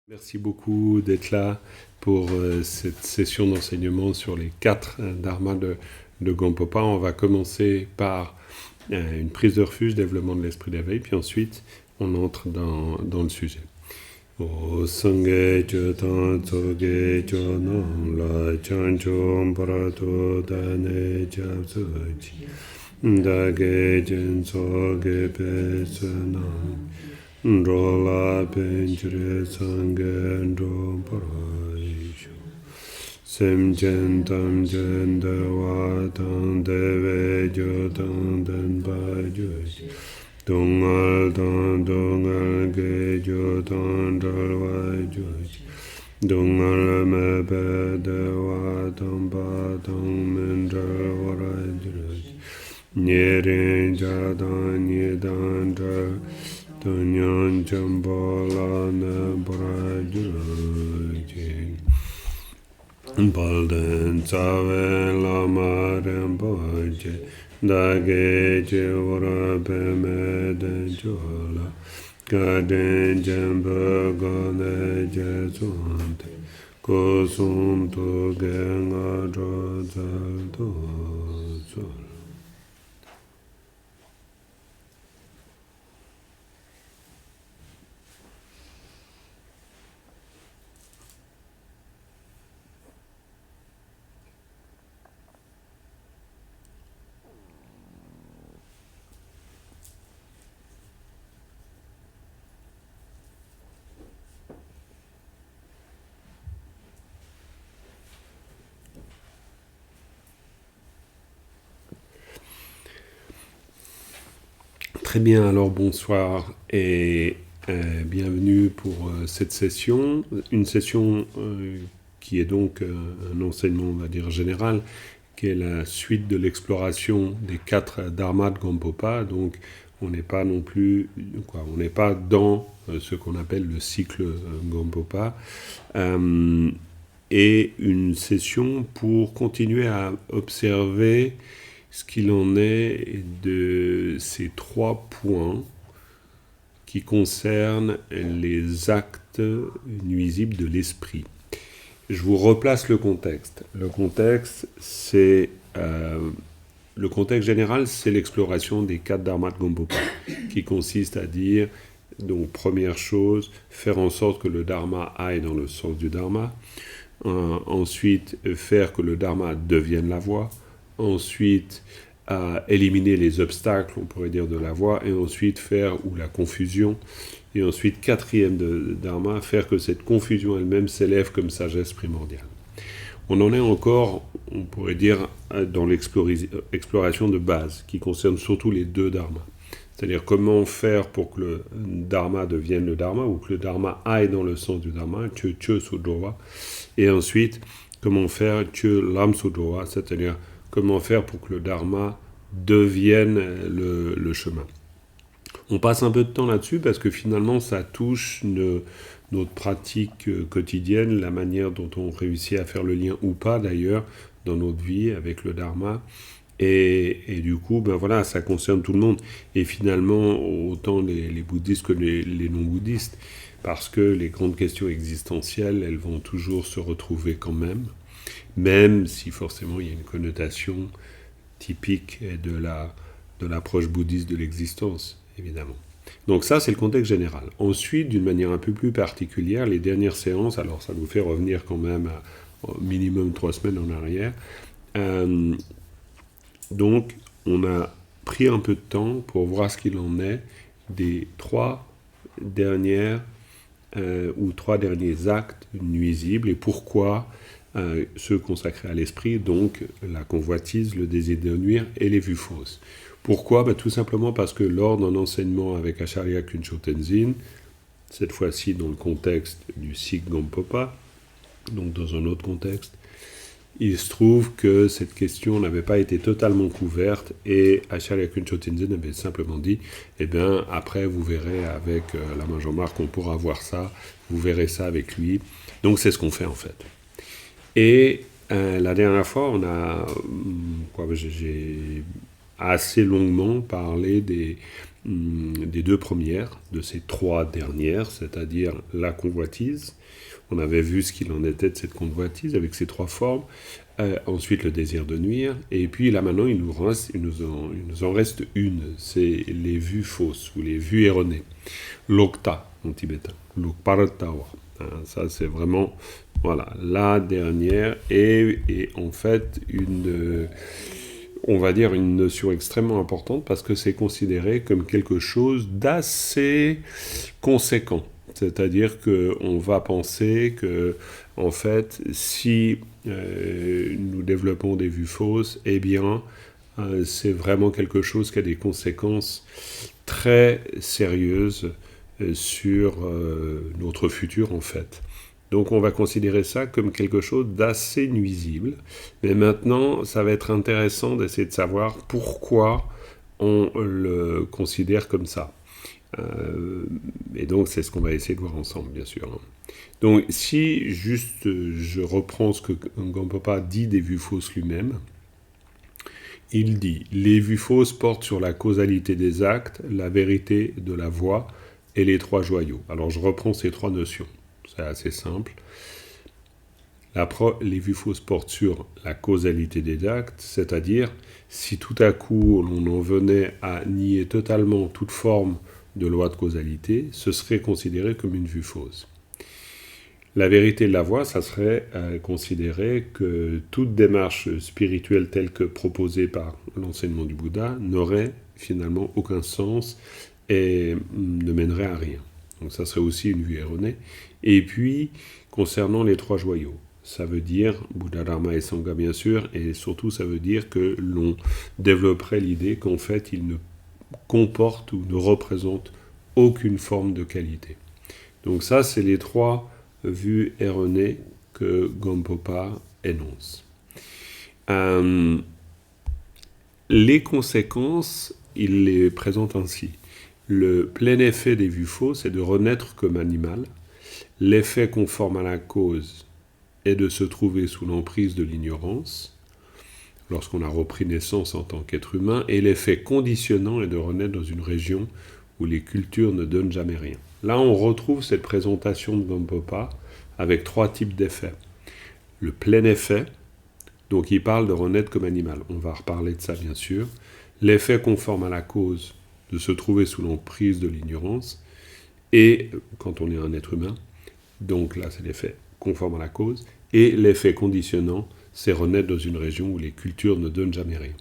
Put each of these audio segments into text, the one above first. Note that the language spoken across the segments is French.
Merci beaucoup d'être là pour cette session d'enseignement sur les 4 dharmas de Gampopa. On va commencer par une prise de refuge, développement de l'esprit d'éveil, puis ensuite on entre dans le sujet. O sangye chotan tsoge chonam la chanchom parato dane chapsuchi dage jen tsoge pesenam Rola penchre sangye ro paraisho Sem chen tam chen dewa tang deve jo tang den pa jo Dongal tang dongal ge jo tang dalwa jo Dongal me pe dewa tang pa tang men dalwa ra jo Nyeren ja tang nye tang dal Tunyan chambala ne brajurje Balden tsave lama remboje Dage chevra peme den chola Kaden jembe gane jesonte Kosum tu genga drozal to sol Très bien, alors bonsoir et bienvenue pour cette session. Une session qui est donc un enseignement, on va dire, général, qui est la suite de l'exploration des 4 dharmas de Gampopa. Donc on n'est pas non plus, on n'est pas dans ce qu'on appelle le cycle Gampopa. Et une session pour continuer à observer ce qu'il en est de ces 3 points qui concernent les actes nuisibles de l'esprit. Je vous replace le contexte. Le contexte, c'est le contexte général, c'est l'exploration des 4 dharmas de Gampopa, qui consiste à dire, donc première chose, faire en sorte que le dharma aille dans le sens du dharma. Ensuite, faire que le dharma devienne la voie. Ensuite, éliminer les obstacles, on pourrait dire, de la voie, et ensuite faire, ou la confusion, et ensuite, 4e dharma, faire que cette confusion elle-même s'élève comme sagesse primordiale. On en est encore, on pourrait dire, dans l'exploration de base, qui concerne surtout les 2 dharmas. C'est-à-dire comment faire pour que le dharma devienne le dharma, ou que le dharma aille dans le sens du dharma, che sudrowa, et ensuite, comment faire che lam sudrowa, c'est-à-dire comment faire pour que le dharma devienne le chemin. On passe un peu de temps là-dessus parce que finalement ça touche notre pratique quotidienne, la manière dont on réussit à faire le lien ou pas d'ailleurs dans notre vie avec le dharma. Et du coup, ben voilà, ça concerne tout le monde. Et finalement, autant les bouddhistes que les non-bouddhistes, parce que les grandes questions existentielles, elles vont toujours se retrouver quand même si forcément il y a une connotation typique de l'approche bouddhiste de l'existence, évidemment. Donc ça, c'est le contexte général. Ensuite, d'une manière un peu plus particulière, les dernières séances, alors ça nous fait revenir quand même au minimum 3 semaines en arrière, donc on a pris un peu de temps pour voir ce qu'il en est des 3 derniers actes nuisibles et pourquoi ceux consacrés à l'esprit, donc la convoitise, le désir de nuire et les vues fausses. Pourquoi ? Tout simplement parce que lors d'un enseignement avec Acharya Kuncho Tenzin, cette fois-ci dans le contexte du Sikh Gampopa, donc dans un autre contexte, il se trouve que cette question n'avait pas été totalement couverte et Acharya Kuncho Tenzin avait simplement dit « Eh bien, après, vous verrez avec Lama Jean-Marc, on pourra voir ça, vous verrez ça avec lui. » Donc c'est ce qu'on fait en fait. Et la dernière fois, j'ai assez longuement parlé des deux premières, de ces trois dernières, c'est-à-dire la convoitise. On avait vu ce qu'il en était de cette convoitise avec ces trois formes. Ensuite, le désir de nuire. Et puis là, maintenant, il nous en reste une. C'est les vues fausses ou les vues erronées. Lokta en tibétain. Lokpartawa. Ça, c'est vraiment voilà, la dernière. Et en fait, on va dire une notion extrêmement importante parce que c'est considéré comme quelque chose d'assez conséquent. C'est-à-dire qu'on va penser que, en fait, si nous développons des vues fausses, eh bien, c'est vraiment quelque chose qui a des conséquences très sérieuses sur notre futur, en fait. Donc on va considérer ça comme quelque chose d'assez nuisible. Mais maintenant, ça va être intéressant d'essayer de savoir pourquoi on le considère comme ça. Et donc c'est ce qu'on va essayer de voir ensemble, bien sûr. Donc si juste je reprends ce que Gampopa dit des vues fausses lui-même, il dit « Les vues fausses portent sur la causalité des actes, la vérité de la voie et les trois joyaux. » Alors je reprends ces trois notions, c'est assez simple. Les vues fausses portent sur la causalité des actes, c'est-à-dire si tout à coup l'on en venait à nier totalement toute forme de loi de causalité, ce serait considéré comme une vue fausse. La vérité de la voie, ça serait considéré que toute démarche spirituelle telle que proposée par l'enseignement du Bouddha n'aurait finalement aucun sens et ne mènerait à rien. Donc ça serait aussi une vue erronée. Et puis, concernant les trois joyaux, ça veut dire, Bouddha, Dharma et Sangha bien sûr, et surtout ça veut dire que l'on développerait l'idée qu'en fait il ne comporte ou ne représente aucune forme de qualité. Donc ça, c'est les trois vues erronées que Gampopa énonce. Les conséquences, il les présente ainsi. Le plein effet des vues fausses est de renaître comme animal. L'effet conforme à la cause est de se trouver sous l'emprise de l'ignorance, lorsqu'on a repris naissance en tant qu'être humain, et l'effet conditionnant est de renaître dans une région où les cultures ne donnent jamais rien. Là, on retrouve cette présentation de Gampopa avec trois types d'effets. Le plein effet, donc il parle de renaître comme animal, on va reparler de ça bien sûr. L'effet conforme à la cause, de se trouver sous l'emprise de l'ignorance, et quand on est un être humain, donc là c'est l'effet conforme à la cause, et l'effet conditionnant, c'est renaître dans une région où les cultures ne donnent jamais rien.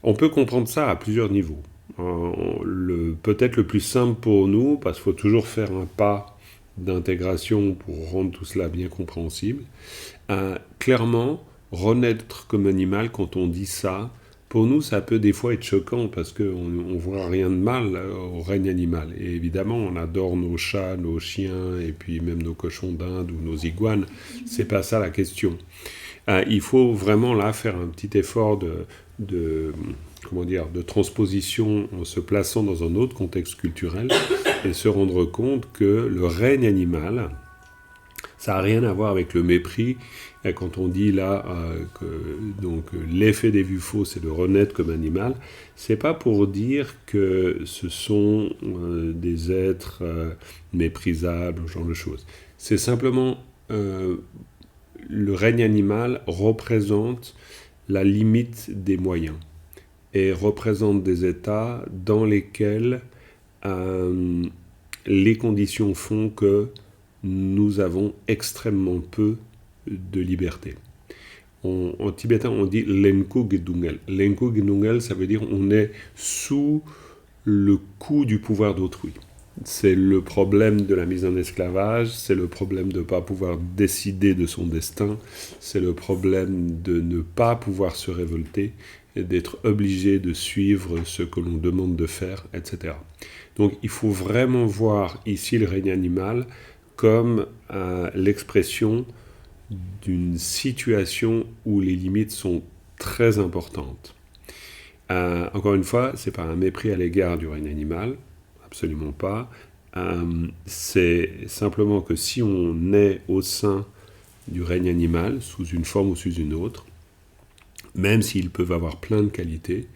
On peut comprendre ça à plusieurs niveaux. Peut-être le plus simple pour nous, parce qu'il faut toujours faire un pas d'intégration pour rendre tout cela bien compréhensible. Clairement, renaître comme animal, quand on dit ça, pour nous, ça peut des fois être choquant parce qu'on ne voit rien de mal au règne animal. Et évidemment, on adore nos chats, nos chiens, et puis même nos cochons d'Inde ou nos iguanes. C'est pas ça la question. Il faut vraiment là faire un petit effort de transposition en se plaçant dans un autre contexte culturel et se rendre compte que le règne animal, ça n'a rien à voir avec le mépris. Quand on dit là que l'effet des vues fausses c'est de renaître comme animal, c'est pas pour dire que ce sont des êtres méprisables, ce genre de choses. C'est simplement le règne animal représente la limite des moyens et représente des états dans lesquels les conditions font que nous avons extrêmement peu de liberté. En tibétain, on dit Lenku Gedungel. Lenku Gedungel, ça veut dire on est sous le coup du pouvoir d'autrui. C'est le problème de la mise en esclavage, c'est le problème de ne pas pouvoir décider de son destin, c'est le problème de ne pas pouvoir se révolter, et d'être obligé de suivre ce que l'on demande de faire, etc. Donc il faut vraiment voir ici le règne animal comme l'expression d'une situation où les limites sont très importantes. Encore une fois, ce n'est pas un mépris à l'égard du règne animal, absolument pas. C'est simplement que si on est au sein du règne animal, sous une forme ou sous une autre, même s'ils peuvent avoir plein de qualités,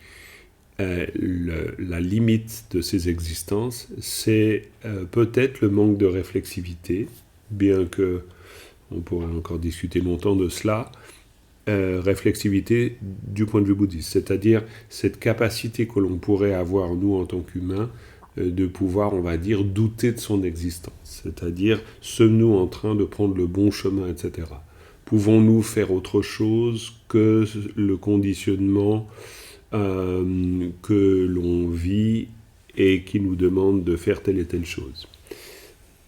la limite de ces existences, c'est peut-être le manque de réflexivité, bien que on pourrait encore discuter longtemps de cela, réflexivité du point de vue bouddhiste, c'est-à-dire cette capacité que l'on pourrait avoir, nous, en tant qu'humains, de pouvoir, on va dire, douter de son existence, c'est-à-dire, sommes-nous en train de prendre le bon chemin, etc. Pouvons-nous faire autre chose que le conditionnement que l'on vit et qui nous demande de faire telle et telle chose.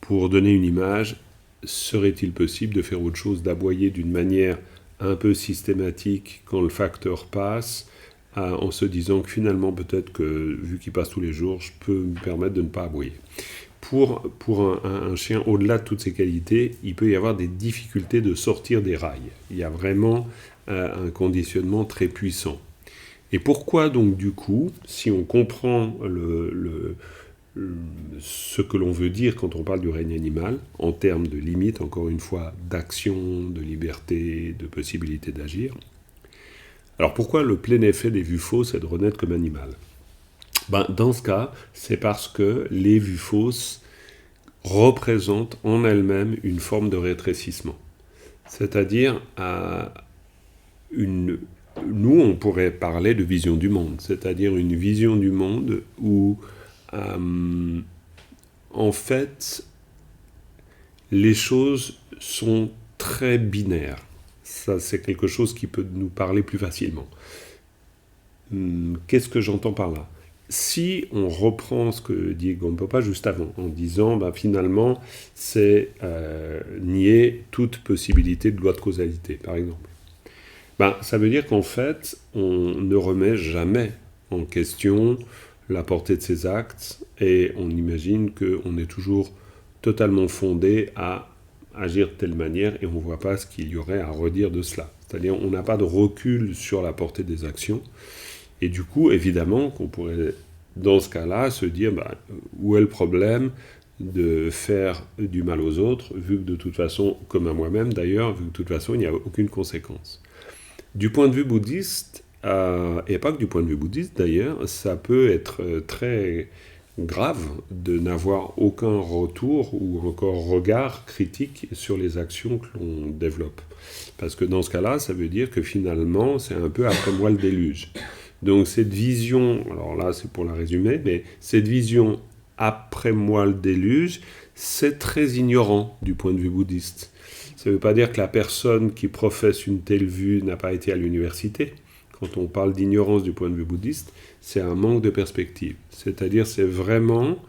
Pour donner une image, serait-il possible de faire autre chose, d'aboyer d'une manière un peu systématique quand le facteur passe, en se disant que finalement peut-être que vu qu'il passe tous les jours, je peux me permettre de ne pas aboyer. Pour un chien, au-delà de toutes ses qualités, il peut y avoir des difficultés de sortir des rails. Il y a vraiment un conditionnement très puissant. Et pourquoi donc du coup, si on comprend ce que l'on veut dire quand on parle du règne animal, en termes de limites, encore une fois, d'action, de liberté, de possibilité d'agir, alors pourquoi le plein effet des vues fausses est de renaître comme animal ? Dans ce cas, c'est parce que les vues fausses représentent en elles-mêmes une forme de rétrécissement. C'est-à-dire nous, on pourrait parler de vision du monde, c'est-à-dire une vision du monde où, en fait, les choses sont très binaires. Ça, c'est quelque chose qui peut nous parler plus facilement. Qu'est-ce que j'entends par là ? Si on reprend ce que dit Gampopa juste avant, en disant finalement, c'est nier toute possibilité de loi de causalité, par exemple. Ça veut dire qu'en fait, on ne remet jamais en question la portée de ses actes et on imagine qu'on est toujours totalement fondé à agir de telle manière et on ne voit pas ce qu'il y aurait à redire de cela. C'est-à-dire on n'a pas de recul sur la portée des actions et du coup, évidemment, qu'on pourrait, dans ce cas-là, se dire où est le problème de faire du mal aux autres, vu que de toute façon, comme à moi-même d'ailleurs, vu que de toute façon, il n'y a aucune conséquence. Du point de vue bouddhiste, et pas que du point de vue bouddhiste d'ailleurs, ça peut être très grave de n'avoir aucun retour ou encore regard critique sur les actions que l'on développe. Parce que dans ce cas-là, ça veut dire que finalement, c'est un peu après moi le déluge. Donc cette vision, alors là c'est pour la résumer, mais cette vision après moi le déluge, c'est très ignorant du point de vue bouddhiste. Ça ne veut pas dire que la personne qui professe une telle vue n'a pas été à l'université. Quand on parle d'ignorance du point de vue bouddhiste, c'est un manque de perspective. C'est-à-dire c'est vraiment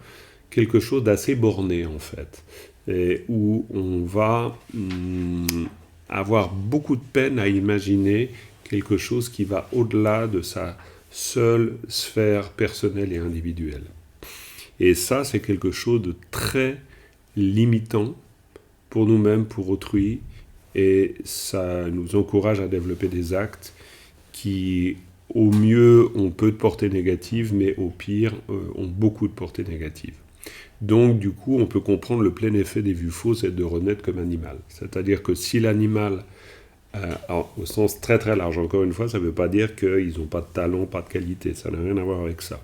quelque chose d'assez borné en fait, et où on va avoir beaucoup de peine à imaginer quelque chose qui va au-delà de sa seule sphère personnelle et individuelle. Et ça, c'est quelque chose de très limitant pour nous-mêmes, pour autrui, et ça nous encourage à développer des actes qui, au mieux, ont peu de portée négative, mais au pire, ont beaucoup de portée négative. Donc, du coup, on peut comprendre le plein effet des vues fausses et de renaître comme animal. C'est-à-dire que si l'animal, au sens très très large, encore une fois, ça ne veut pas dire qu'ils n'ont pas de talent, pas de qualité, ça n'a rien à voir avec ça.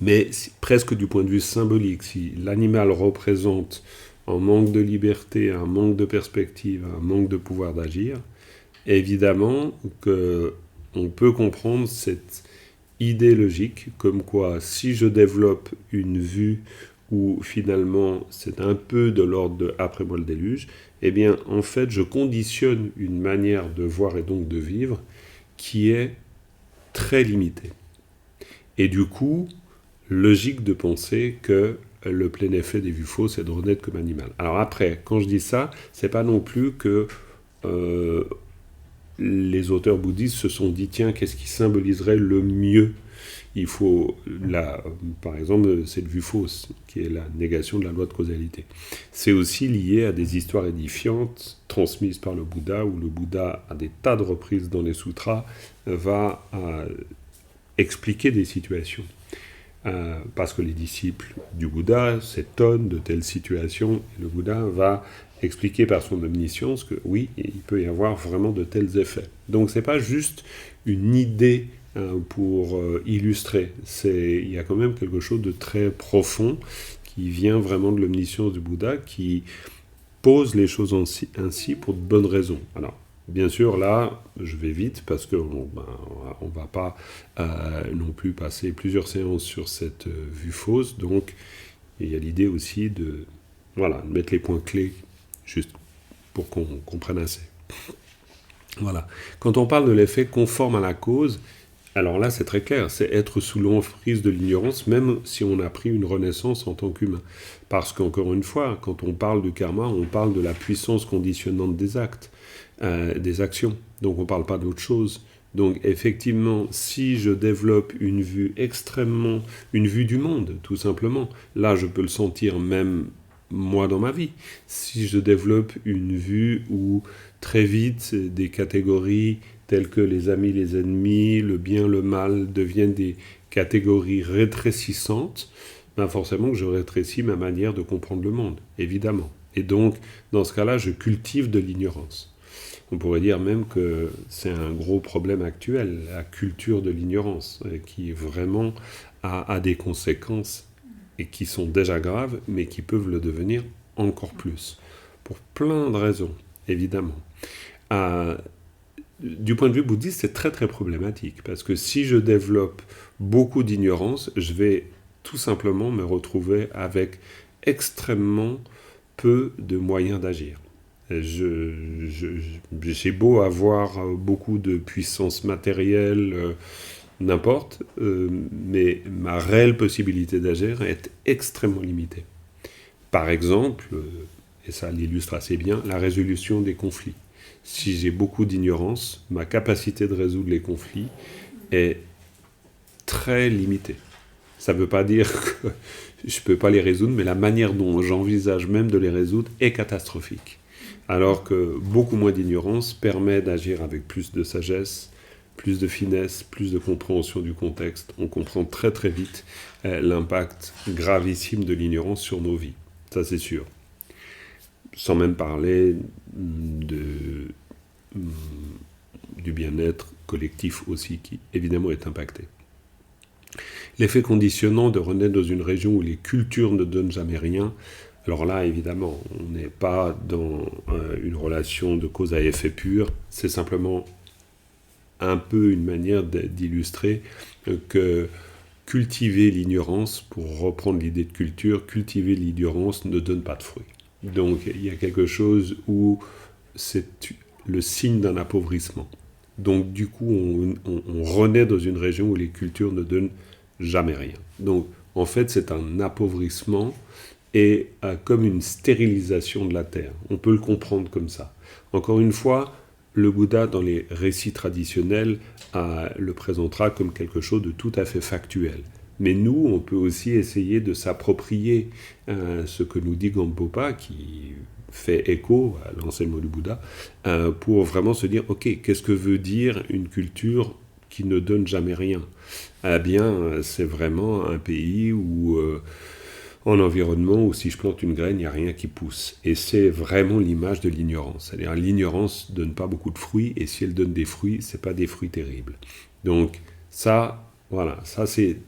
Mais presque du point de vue symbolique, si l'animal représente un manque de liberté, un manque de perspective, un manque de pouvoir d'agir, évidemment qu'on peut comprendre cette idée logique comme quoi si je développe une vue où finalement c'est un peu de l'ordre de après moi le déluge, eh bien en fait je conditionne une manière de voir et donc de vivre qui est très limitée. Et du coup, logique de penser que le plein effet des vues fausses est de renaître comme animal. Alors après, quand je dis ça, c'est pas non plus que les auteurs bouddhistes se sont dit tiens, qu'est-ce qui symboliserait le mieux ? Il faut, par exemple, cette vue fausse, qui est la négation de la loi de causalité. C'est aussi lié à des histoires édifiantes transmises par le Bouddha, où le Bouddha, à des tas de reprises dans les sutras, va expliquer des situations. Parce que les disciples du Bouddha s'étonnent de telles situations, et le Bouddha va expliquer par son omniscience que oui, il peut y avoir vraiment de tels effets. Donc c'est pas juste une idée pour illustrer. Il y a quand même quelque chose de très profond qui vient vraiment de l'omniscience du Bouddha, qui pose les choses ainsi pour de bonnes raisons. Alors, bien sûr, là, je vais vite parce qu'on ne va pas non plus passer plusieurs séances sur cette vue fausse. Donc, il y a l'idée aussi de mettre les points clés juste pour qu'on comprenne assez. Voilà. Quand on parle de l'effet conforme à la cause, alors là, c'est très clair, c'est être sous l'emprise de l'ignorance, même si on a pris une renaissance en tant qu'humain. Parce qu'encore une fois, quand on parle du karma, on parle de la puissance conditionnante des actes, des actions. Donc on ne parle pas d'autre chose. Donc effectivement, si je développe une vue du monde, tout simplement, là je peux le sentir même moi dans ma vie. Si je développe une vue où très vite des catégories telles que les amis, les ennemis, le bien, le mal deviennent des catégories rétrécissantes, forcément que je rétrécis ma manière de comprendre le monde, évidemment. Et donc, dans ce cas-là, je cultive de l'ignorance. On pourrait dire même que c'est un gros problème actuel, la culture de l'ignorance, qui vraiment a des conséquences et qui sont déjà graves, mais qui peuvent le devenir encore plus, pour plein de raisons, évidemment. Du point de vue bouddhiste, c'est très très problématique, parce que si je développe beaucoup d'ignorance, je vais tout simplement me retrouver avec extrêmement peu de moyens d'agir. J'ai beau avoir beaucoup de puissance matérielle, n'importe, mais ma réelle possibilité d'agir est extrêmement limitée. Par exemple, et ça l'illustre assez bien, la résolution des conflits. Si j'ai beaucoup d'ignorance, ma capacité de résoudre les conflits est très limitée. Ça ne veut pas dire que je ne peux pas les résoudre, mais la manière dont j'envisage même de les résoudre est catastrophique. Alors que beaucoup moins d'ignorance permet d'agir avec plus de sagesse, plus de finesse, plus de compréhension du contexte. On comprend très très vite l'impact gravissime de l'ignorance sur nos vies. Ça c'est sûr. Sans même parler du bien-être collectif aussi, qui évidemment est impacté. L'effet conditionnant de renaître dans une région où les cultures ne donnent jamais rien, alors là, évidemment, on n'est pas dans une relation de cause à effet pur, c'est simplement un peu une manière d'illustrer que cultiver l'ignorance, pour reprendre l'idée de culture, cultiver l'ignorance ne donne pas de fruits. Donc il y a quelque chose où c'est le signe d'un appauvrissement. Donc du coup, on renaît dans une région où les cultures ne donnent jamais rien. Donc en fait, c'est un appauvrissement et comme une stérilisation de la terre. On peut le comprendre comme ça. Encore une fois, le Bouddha, dans les récits traditionnels, le présentera comme quelque chose de tout à fait factuel. Mais nous, on peut aussi essayer de s'approprier ce que nous dit Gampopa, qui fait écho à l'enseignement du Bouddha, pour vraiment se dire, ok, qu'est-ce que veut dire une culture qui ne donne jamais rien ? Eh bien, c'est vraiment un pays où, en environnement, où si je plante une graine, il n'y a rien qui pousse. Et c'est vraiment l'image de l'ignorance. C'est-à-dire, l'ignorance ne donne pas beaucoup de fruits, et si elle donne des fruits, ce n'est pas des fruits terribles. Donc, ça, voilà, ça c'est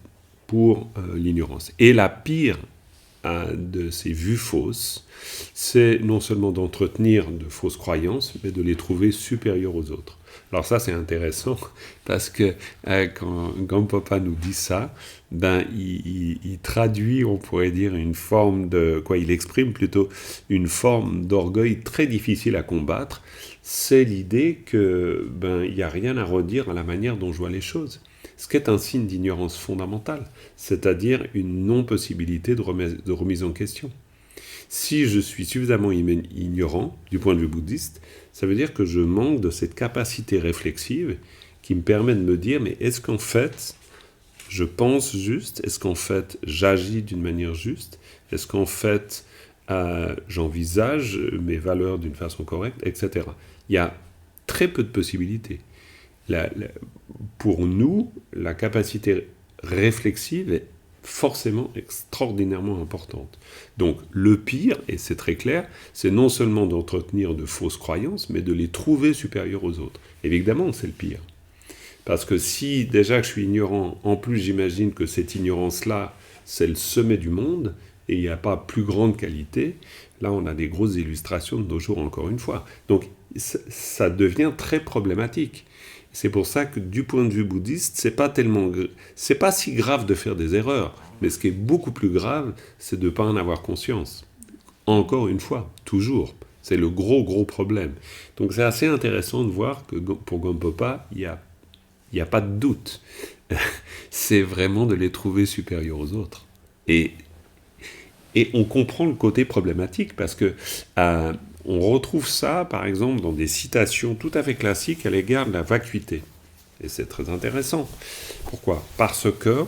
pour l'ignorance. Et la pire de ces vues fausses, c'est non seulement d'entretenir de fausses croyances, mais de les trouver supérieures aux autres. Alors ça, c'est intéressant, parce que quand Gampopa nous dit ça, il traduit, on pourrait dire, une forme de... il exprime plutôt une forme d'orgueil très difficile à combattre. C'est l'idée que il n'y a rien à redire à la manière dont je vois les choses. Ce qui est un signe d'ignorance fondamentale, c'est-à-dire une non-possibilité de remise en question. Si je suis suffisamment ignorant, du point de vue bouddhiste, ça veut dire que je manque de cette capacité réflexive qui me permet de me dire, mais est-ce qu'en fait, je pense juste ? Est-ce qu'en fait, j'agis d'une manière juste ? Est-ce qu'en fait, j'envisage mes valeurs d'une façon correcte, etc. Il y a très peu de possibilités. Pour nous, la capacité réflexive est forcément extraordinairement importante. Donc le pire, et c'est très clair, c'est non seulement d'entretenir de fausses croyances, mais de les trouver supérieures aux autres. Évidemment, c'est le pire. Parce que si déjà que je suis ignorant, en plus j'imagine que cette ignorance-là, c'est le sommet du monde, et il n'y a pas plus grande qualité, là on a des grosses illustrations de nos jours encore une fois. Donc ça devient très problématique. C'est pour ça que du point de vue bouddhiste, c'est pas si grave de faire des erreurs, mais ce qui est beaucoup plus grave, c'est de ne pas en avoir conscience. Encore une fois, toujours. C'est le gros problème. Donc c'est assez intéressant de voir que pour Gampopa, il n'y a pas de doute. C'est vraiment de les trouver supérieurs aux autres. Et on comprend le côté problématique parce que on retrouve ça, par exemple, dans des citations tout à fait classiques à l'égard de la vacuité. Et c'est très intéressant. Pourquoi ? Parce que,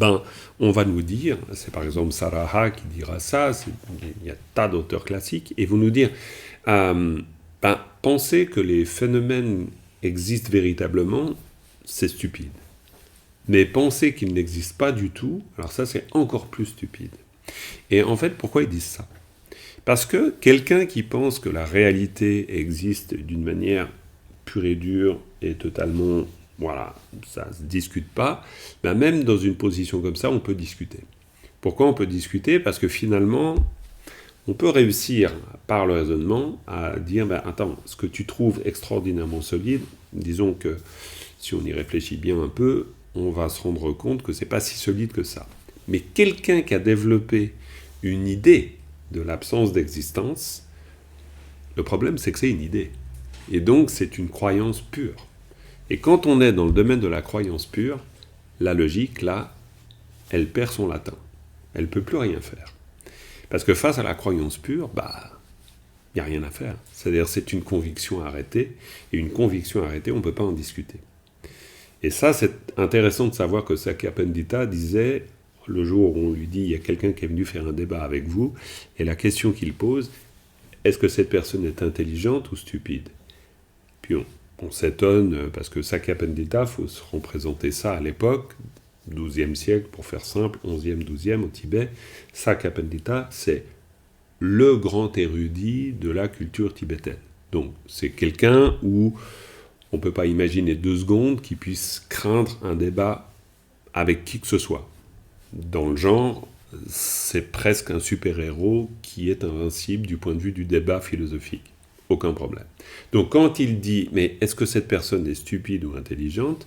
on va nous dire, c'est par exemple Saraha qui dira ça, il y a tas d'auteurs classiques, et vont nous dire, penser que les phénomènes existent véritablement, c'est stupide. Mais penser qu'ils n'existent pas du tout, alors ça c'est encore plus stupide. Et en fait, pourquoi ils disent ça ? Parce que quelqu'un qui pense que la réalité existe d'une manière pure et dure et totalement, voilà, ça ne se discute pas, même dans une position comme ça, on peut discuter. Pourquoi on peut discuter ? Parce que finalement, on peut réussir par le raisonnement à dire, attends, ce que tu trouves extraordinairement solide, disons que si on y réfléchit bien un peu, on va se rendre compte que c'est pas si solide que ça. Mais quelqu'un qui a développé une idée de l'absence d'existence, le problème c'est que c'est une idée. Et donc c'est une croyance pure. Et quand on est dans le domaine de la croyance pure, la logique, là, elle perd son latin. Elle ne peut plus rien faire. Parce que face à la croyance pure, il n'y a rien à faire. C'est-à-dire c'est une conviction arrêtée, et une conviction arrêtée, on ne peut pas en discuter. Et ça, c'est intéressant de savoir que Sakyapandita disait, le jour où on lui dit, il y a quelqu'un qui est venu faire un débat avec vous, et la question qu'il pose, est-ce que cette personne est intelligente ou stupide ? Puis on s'étonne, parce que Sakyapandita, il faut se représenter ça à l'époque, 12e siècle, pour faire simple, 11e, 12e au Tibet. Sakyapandita, c'est le grand érudit de la culture tibétaine. Donc, c'est quelqu'un où on ne peut pas imaginer 2 secondes qu'il puisse craindre un débat avec qui que ce soit. Dans le genre, c'est presque un super-héros qui est invincible du point de vue du débat philosophique. Aucun problème. Donc quand il dit « mais est-ce que cette personne est stupide ou intelligente ?»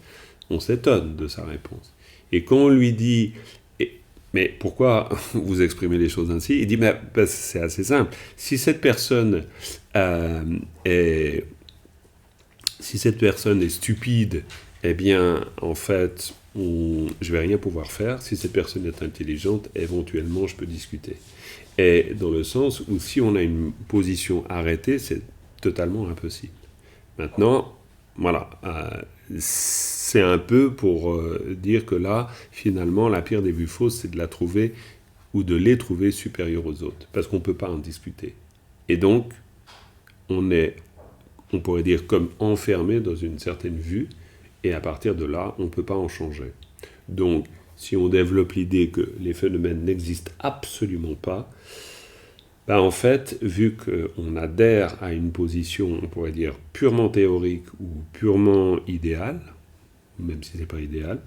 on s'étonne de sa réponse. Et quand on lui dit « mais pourquoi vous exprimez les choses ainsi ?» il dit « c'est assez simple. Si cette personne est stupide, eh bien, en fait, je vais rien pouvoir faire. Si cette personne est intelligente, éventuellement, je peux discuter. » Et dans le sens où si on a une position arrêtée, c'est totalement impossible. Maintenant, voilà, c'est un peu pour dire que là, finalement, la pire des vues fausses, c'est de la trouver ou de les trouver supérieures aux autres, parce qu'on ne peut pas en discuter. Et donc, on pourrait dire, comme enfermé dans une certaine vue, et à partir de là, on ne peut pas en changer. Donc, si on développe l'idée que les phénomènes n'existent absolument pas, en fait, vu qu'on adhère à une position, on pourrait dire, purement théorique ou purement idéale, même si ce n'est pas idéal,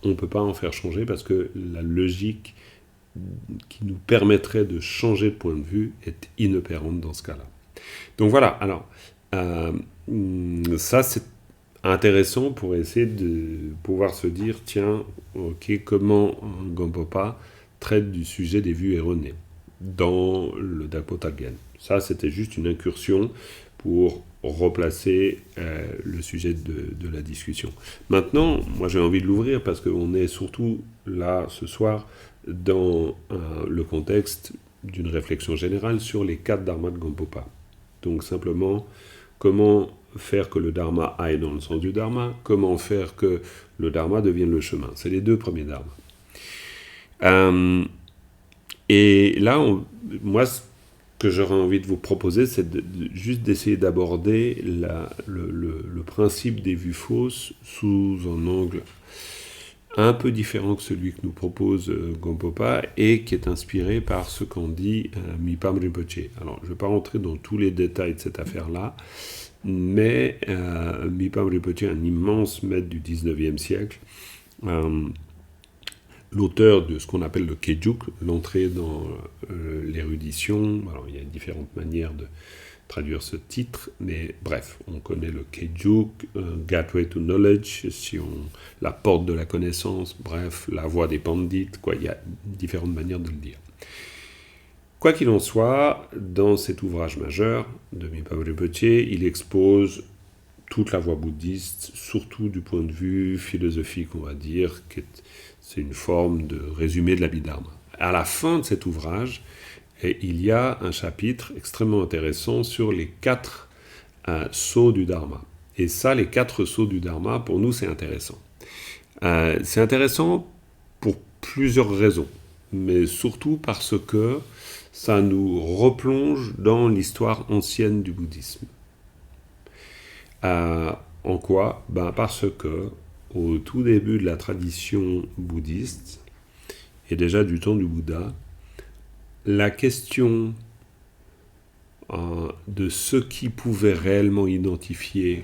on ne peut pas en faire changer parce que la logique qui nous permettrait de changer de point de vue est inopérante dans ce cas-là. Donc voilà, alors, ça c'est intéressant pour essayer de pouvoir se dire, tiens, ok, comment Gampopa traite du sujet des vues erronées dans le Dapotalgan. Ça, c'était juste une incursion pour replacer le sujet de la discussion. Maintenant, moi j'ai envie de l'ouvrir parce qu'on est surtout là ce soir dans le contexte d'une réflexion générale sur les 4 dharmas de Gampopa. Donc simplement, comment faire que le dharma aille dans le sens du dharma, comment faire que le dharma devienne le chemin. C'est les 2 premiers dharmas. Et là, moi, ce que j'aurais envie de vous proposer, c'est juste d'essayer d'aborder le principe des vues fausses sous un angle un peu différent que celui que nous propose Gampopa et qui est inspiré par ce qu'en dit Mipam Rinpoche. Alors, je ne vais pas rentrer dans tous les détails de cette affaire-là, mais Mipham Rinpoche, un immense maître du 19e siècle, l'auteur de ce qu'on appelle le Kejuk, l'entrée dans l'érudition. Alors, il y a différentes manières de traduire ce titre, mais bref, on connaît le Kejuk, Gateway to Knowledge, la porte de la connaissance, bref, la voie des pandits, il y a différentes manières de le dire. Quoi qu'il en soit, dans cet ouvrage majeur de Mipham Rinpoche, il expose toute la voie bouddhiste, surtout du point de vue philosophique, on va dire, c'est une forme de résumé de l'Abhidharma. À la fin de cet ouvrage, il y a un chapitre extrêmement intéressant sur les 4 sceaux du Dharma. Et ça, les 4 sceaux du Dharma, pour nous, c'est intéressant. C'est intéressant pour plusieurs raisons, mais surtout parce que ça nous replonge dans l'histoire ancienne du bouddhisme. En quoi ? Parce que, au tout début de la tradition bouddhiste, et déjà du temps du Bouddha, la question de ce qui pouvait réellement identifier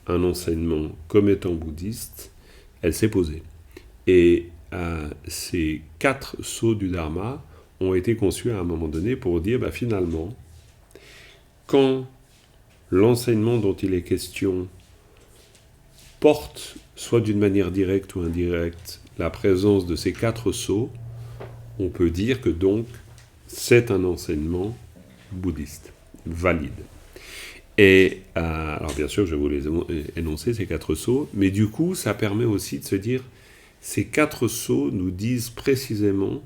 un enseignement comme étant bouddhiste, elle s'est posée. Et ces 4 sceaux du Dharma ont été conçus à un moment donné pour dire, finalement, quand l'enseignement dont il est question porte, soit d'une manière directe ou indirecte, la présence de ces 4 sceaux, on peut dire que donc c'est un enseignement bouddhiste, valide. Et alors bien sûr, je vais vous les énoncer, ces 4 sceaux, mais du coup, ça permet aussi de se dire, ces 4 sceaux nous disent précisément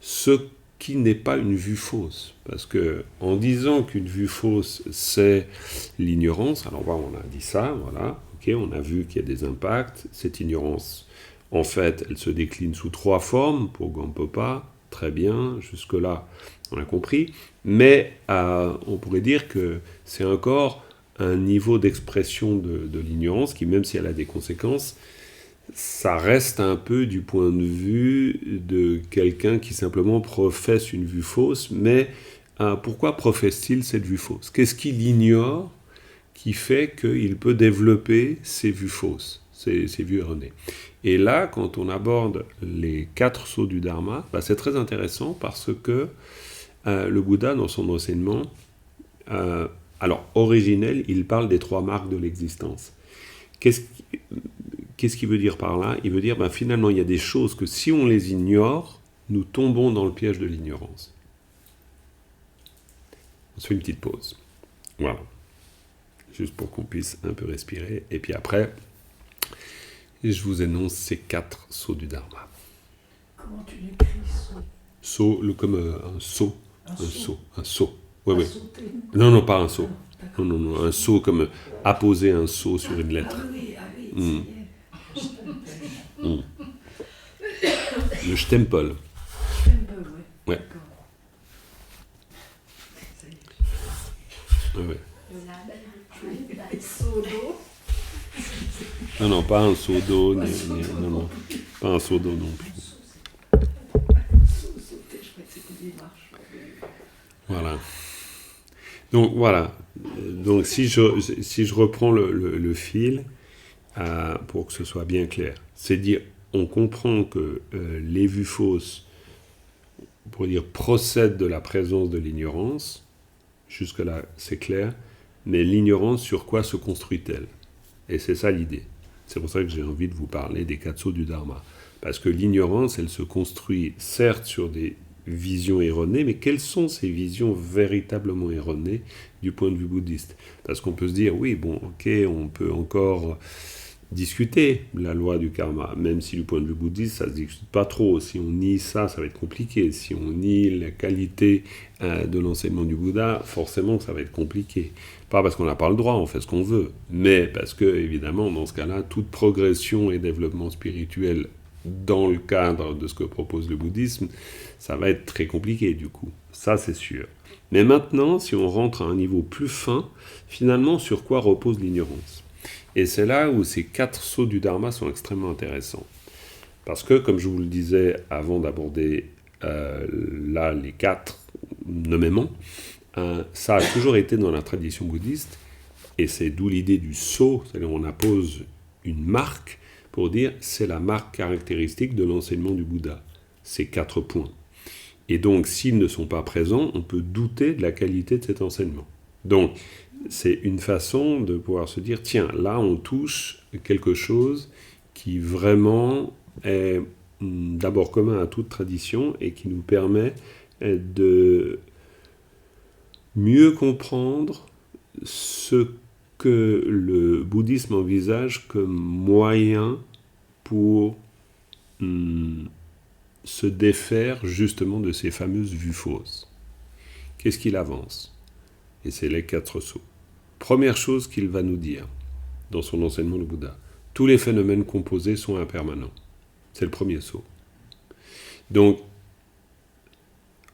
ce qui n'est pas une vue fausse. Parce que en disant qu'une vue fausse, c'est l'ignorance, alors voilà, on a dit ça, voilà, ok, on a vu qu'il y a des impacts, cette ignorance, en fait, elle se décline sous 3 formes, pour Gampopa, très bien, jusque-là, on a compris, mais on pourrait dire que c'est encore un niveau d'expression de l'ignorance qui, même si elle a des conséquences, ça reste un peu du point de vue de quelqu'un qui simplement professe une vue fausse, mais pourquoi professe-t-il cette vue fausse ? Qu'est-ce qu'il ignore qui fait qu'il peut développer ces vues fausses, ces vues erronées ? Et là, quand on aborde les 4 sceaux du Dharma, c'est très intéressant parce que le Bouddha, dans son enseignement, alors originel, il parle des 3 marques de l'existence. Qu'est-ce qu'il veut dire par là ? Il veut dire, finalement, il y a des choses que si on les ignore, nous tombons dans le piège de l'ignorance. On se fait une petite pause. Voilà. Juste pour qu'on puisse un peu respirer. Et puis après, je vous énonce ces 4 sceaux du Dharma. Comment tu l'écris, Sceau, comme un seau. Un seau. Oui. Non, pas un seau. Non, un seau comme apposer un seau sur une lettre. Le Stempel. Ouais. Ouais. Non, pas un seau d'eau, non, pas un seau d'eau non plus. Voilà. Donc voilà. Donc si je reprends le fil pour que ce soit bien clair, c'est dire on comprend que les vues fausses, pour dire procèdent de la présence de l'ignorance. Jusque là c'est clair. Mais l'ignorance sur quoi se construit-elle ? Et c'est ça l'idée. C'est pour ça que j'ai envie de vous parler des 4 sceaux du Dharma. Parce que l'ignorance, elle se construit certes sur des visions erronées, mais quelles sont ces visions véritablement erronées du point de vue bouddhiste ? Parce qu'on peut se dire, oui, on peut encore discuter la loi du karma, même si du point de vue bouddhiste, ça ne se discute pas trop. Si on nie ça, ça va être compliqué. Si on nie la qualité de l'enseignement du Bouddha, forcément, ça va être compliqué. Pas parce qu'on n'a pas le droit, on fait ce qu'on veut, mais parce que, évidemment, dans ce cas-là, toute progression et développement spirituel dans le cadre de ce que propose le bouddhisme, ça va être très compliqué, du coup. Ça, c'est sûr. Mais maintenant, si on rentre à un niveau plus fin, finalement, sur quoi repose l'ignorance ? Et c'est là où ces 4 sceaux du Dharma sont extrêmement intéressants. Parce que, comme je vous le disais avant d'aborder là les 4 nommément, ça a toujours été dans la tradition bouddhiste Et c'est d'où l'idée du sceau, c'est-à-dire on appose une marque pour dire c'est la marque caractéristique de l'enseignement du Bouddha. Ces 4 points. Et donc, s'ils ne sont pas présents, on peut douter de la qualité de cet enseignement. Donc, c'est une façon de pouvoir se dire, tiens, là, on touche quelque chose qui vraiment est d'abord commun à toute tradition et qui nous permet de mieux comprendre ce que le bouddhisme envisage comme moyen pour se défaire justement de ces fameuses vues fausses. Qu'est-ce qu'il avance? Et c'est les 4 sceaux. Première chose qu'il va nous dire dans son enseignement, le Bouddha, tous les phénomènes composés sont impermanents. C'est le premier sceau. Donc,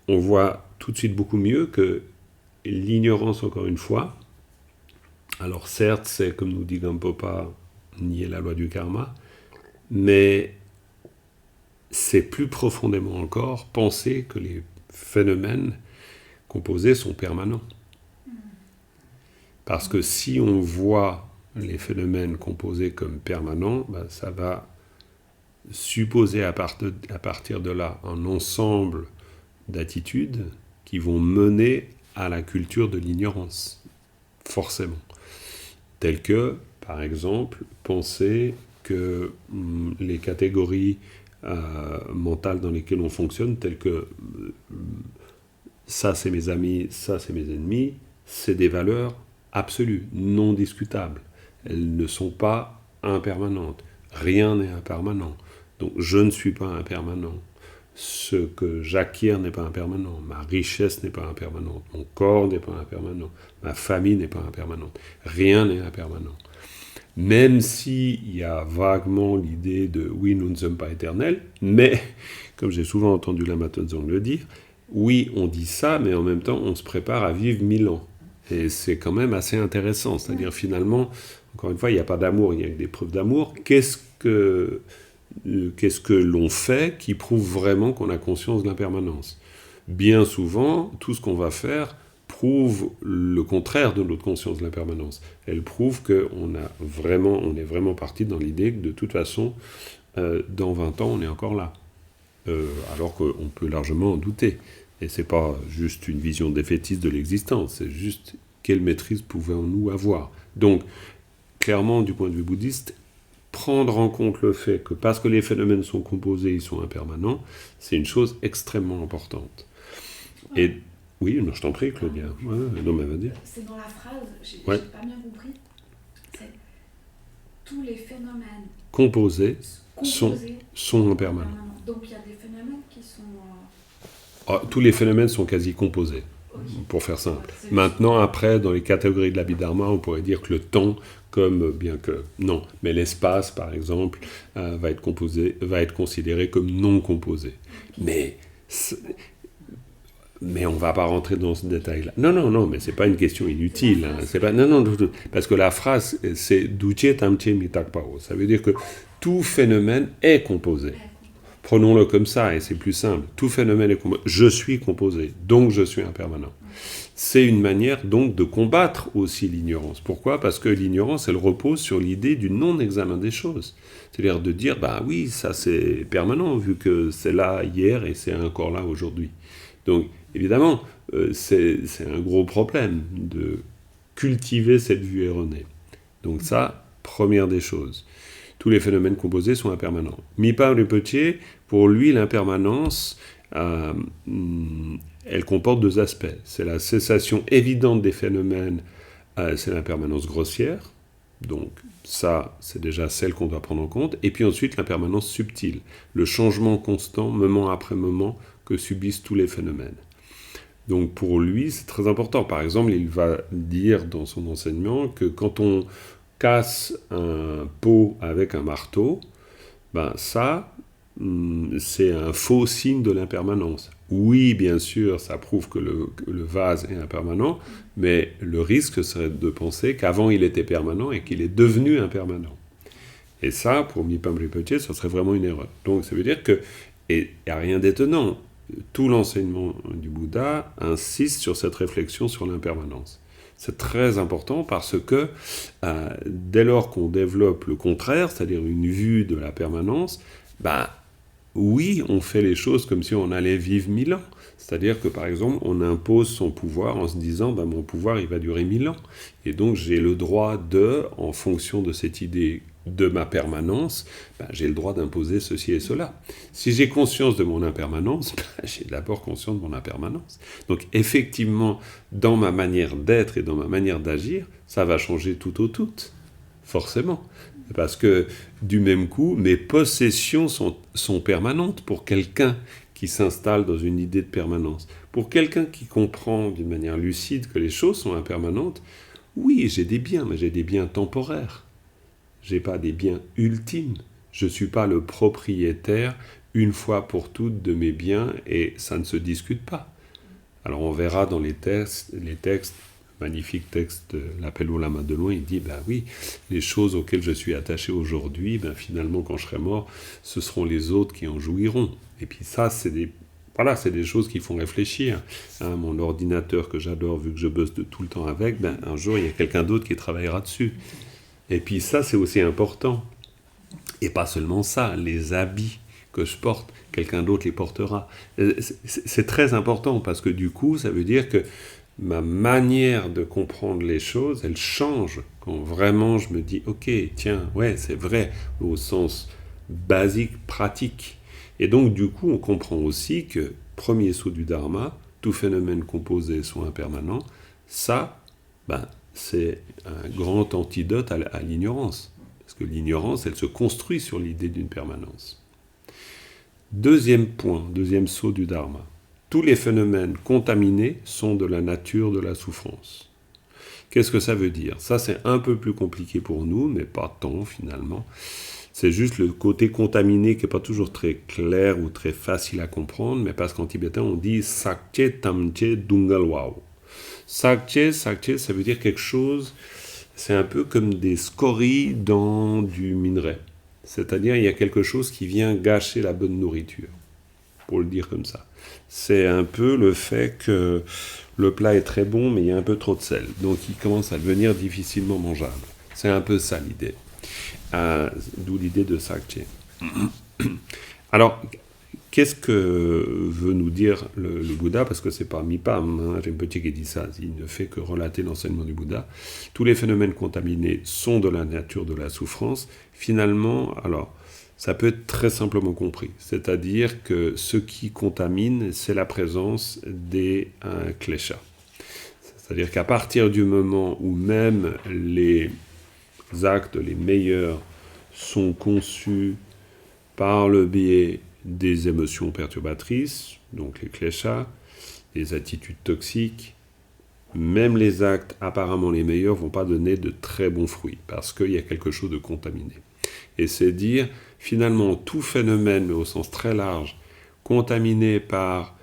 on voit tout de suite beaucoup mieux que l'ignorance, encore une fois, alors certes, c'est, comme nous dit Gampopa, nier la loi du karma, mais c'est plus profondément encore penser que les phénomènes composés sont permanents. Parce que si on voit les phénomènes composés comme permanents, ça va supposer à partir de là un ensemble d'attitudes qui vont mener à la culture de l'ignorance, forcément. Tel que, par exemple, penser que les catégories mentales dans lesquelles on fonctionne, telles que ça c'est mes amis, ça c'est mes ennemis, c'est des valeurs absolues, non discutables. Elles ne sont pas impermanentes. Rien n'est impermanent. Donc je ne suis pas impermanent. Ce que j'acquiers n'est pas impermanent. Ma richesse n'est pas impermanente. Mon corps n'est pas impermanent. Ma famille n'est pas impermanente. Rien n'est impermanent. Même s'il y a vaguement l'idée de « oui, nous ne sommes pas éternels », mais, comme j'ai souvent entendu Lama Tenzong le dire, oui, on dit ça, mais en même temps, on se prépare à vivre 1000 ans. Et c'est quand même assez intéressant. C'est-à-dire, finalement, encore une fois, il n'y a pas d'amour, il y a des preuves d'amour. Qu'est-ce que l'on fait qui prouve vraiment qu'on a conscience de l'impermanence? Bien souvent, tout ce qu'on va faire prouve le contraire de notre conscience de l'impermanence. Elle prouve qu'on est vraiment parti dans l'idée que de toute façon, dans 20 ans, on est encore là. Alors qu'on peut largement en douter. Et c'est pas juste une vision défaitiste de l'existence, c'est juste quelle maîtrise pouvons-nous avoir. Donc, clairement, du point de vue bouddhiste, prendre en compte le fait que parce que les phénomènes sont composés, ils sont impermanents, c'est une chose extrêmement importante. Et oui, je t'en prie, Claudia. Ouais, non, mais vas-y. C'est dans la phrase, j'ai pas bien compris. C'est tous les phénomènes composés sont impermanents. Donc il y a des phénomènes qui sont... Tous les phénomènes sont quasi composés, pour faire simple. Maintenant, après, dans les catégories de l'Abhidharma, on pourrait dire que le temps, bien que... Non, mais l'espace, par exemple, va être considéré comme non composé. Mais on ne va pas rentrer dans ce détail-là. Non, mais ce n'est pas une question inutile. C'est pas, non, parce que la phrase, c'est « duche tamche mitakpao ». Ça veut dire que tout phénomène est composé. Prenons-le comme ça, et c'est plus simple. Tout phénomène est composé. Je suis composé, donc je suis impermanent. C'est une manière, donc, de combattre aussi l'ignorance. Pourquoi ? Parce que l'ignorance, elle repose sur l'idée du non-examen des choses. C'est-à-dire de dire, oui, ça c'est permanent, vu que c'est là hier et c'est encore là aujourd'hui. Donc, évidemment, c'est un gros problème de cultiver cette vue erronée. Donc ça, première des choses. Tous les phénomènes composés sont impermanents. Mipa Rinpoche, pour lui, l'impermanence, elle comporte 2 aspects. C'est la cessation évidente des phénomènes, c'est l'impermanence grossière. Donc ça, c'est déjà celle qu'on doit prendre en compte. Et puis ensuite, l'impermanence subtile, le changement constant, moment après moment, que subissent tous les phénomènes. Donc pour lui, c'est très important. Par exemple, il va dire dans son enseignement que quand on casse un pot avec un marteau, ça, c'est un faux signe de l'impermanence. Oui, bien sûr, ça prouve que le vase est impermanent, mais le risque serait de penser qu'avant il était permanent et qu'il est devenu impermanent. Et ça, pour Mipam Rinpoche, ça serait vraiment une erreur. Donc ça veut dire que, et il n'y a rien d'étonnant, tout l'enseignement du Bouddha insiste sur cette réflexion sur l'impermanence. C'est très important parce que dès lors qu'on développe le contraire, c'est-à-dire une vue de la permanence, oui, on fait les choses comme si on allait vivre 1000 ans. C'est-à-dire que, par exemple, on impose son pouvoir en se disant mon pouvoir, il va durer 1000 ans. Et donc, j'ai le droit en fonction de cette idée de ma permanence, j'ai le droit d'imposer ceci et cela. Si j'ai conscience de mon impermanence, j'ai d'abord conscience de mon impermanence. Donc, effectivement, dans ma manière d'être et dans ma manière d'agir, ça va changer tout au tout, forcément. Parce que, du même coup, mes possessions sont permanentes pour quelqu'un qui s'installe dans une idée de permanence. Pour quelqu'un qui comprend d'une manière lucide que les choses sont impermanentes, oui, j'ai des biens, mais j'ai des biens temporaires. Je n'ai pas des biens ultimes. Je ne suis pas le propriétaire une fois pour toutes de mes biens et ça ne se discute pas. Alors on verra dans les textes, magnifique texte de l'Appel au Lama de loin, il dit, oui, les choses auxquelles je suis attaché aujourd'hui, finalement, quand je serai mort, ce seront les autres qui en jouiront. Et puis ça, c'est des choses qui font réfléchir. Mon ordinateur que j'adore, vu que je bosse tout le temps avec, un jour, il y a quelqu'un d'autre qui travaillera dessus. Et puis ça, c'est aussi important. Et pas seulement ça, les habits que je porte, quelqu'un d'autre les portera. C'est très important, parce que du coup, ça veut dire que ma manière de comprendre les choses, elle change quand vraiment je me dis « Ok, tiens, ouais, c'est vrai », au sens basique, pratique. Et donc, du coup, on comprend aussi que, premier saut du Dharma, tout phénomène composé soit impermanent, ça, c'est un grand antidote à l'ignorance. Parce que l'ignorance, elle se construit sur l'idée d'une permanence. Deuxième point, deuxième saut du Dharma. Tous les phénomènes contaminés sont de la nature de la souffrance. Qu'est-ce que ça veut dire ? Ça, c'est un peu plus compliqué pour nous, mais pas tant finalement. C'est juste le côté contaminé qui n'est pas toujours très clair ou très facile à comprendre, mais parce qu'en tibétain, on dit « sakche tamche dungalwao ». Sakche, ça veut dire quelque chose, c'est un peu comme des scories dans du minerai. C'est-à-dire, il y a quelque chose qui vient gâcher la bonne nourriture, pour le dire comme ça. C'est un peu le fait que le plat est très bon, mais il y a un peu trop de sel. Donc, il commence à devenir difficilement mangeable. C'est un peu ça l'idée. D'où l'idée de Sakche. Alors, qu'est-ce que veut nous dire le Bouddha ? Parce que c'est pas Mipam, Rinpoche qui dit ça, il ne fait que relater l'enseignement du Bouddha. Tous les phénomènes contaminés sont de la nature de la souffrance. Finalement, alors, ça peut être très simplement compris. C'est-à-dire que ce qui contamine, c'est la présence des kleshas. C'est-à-dire qu'à partir du moment où même les actes les meilleurs sont conçus par le biais des émotions perturbatrices, donc les kleshas, les attitudes toxiques, même les actes apparemment les meilleurs ne vont pas donner de très bons fruits, parce qu'il y a quelque chose de contaminé. Et c'est dire, finalement, tout phénomène, mais au sens très large, contaminé par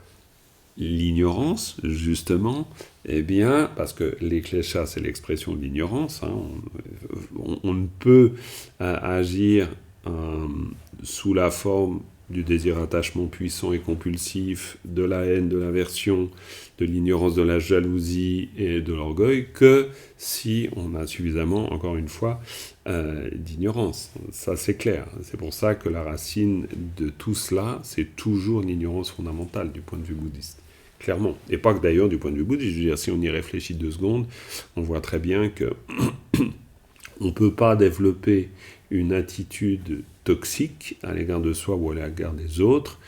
l'ignorance, justement, parce que les kleshas, c'est l'expression de l'ignorance, on ne peut agir sous la forme du désir attachement puissant et compulsif, de la haine, de l'aversion, de l'ignorance, de la jalousie et de l'orgueil, que si on a suffisamment, encore une fois, d'ignorance. Ça, c'est clair. C'est pour ça que la racine de tout cela, c'est toujours l'ignorance fondamentale du point de vue bouddhiste. Clairement. Et pas que d'ailleurs du point de vue bouddhiste. Je veux dire, si on y réfléchit 2 secondes, on voit très bien que on ne peut pas développer une attitude toxique à l'égard de soi ou à l'égard des autres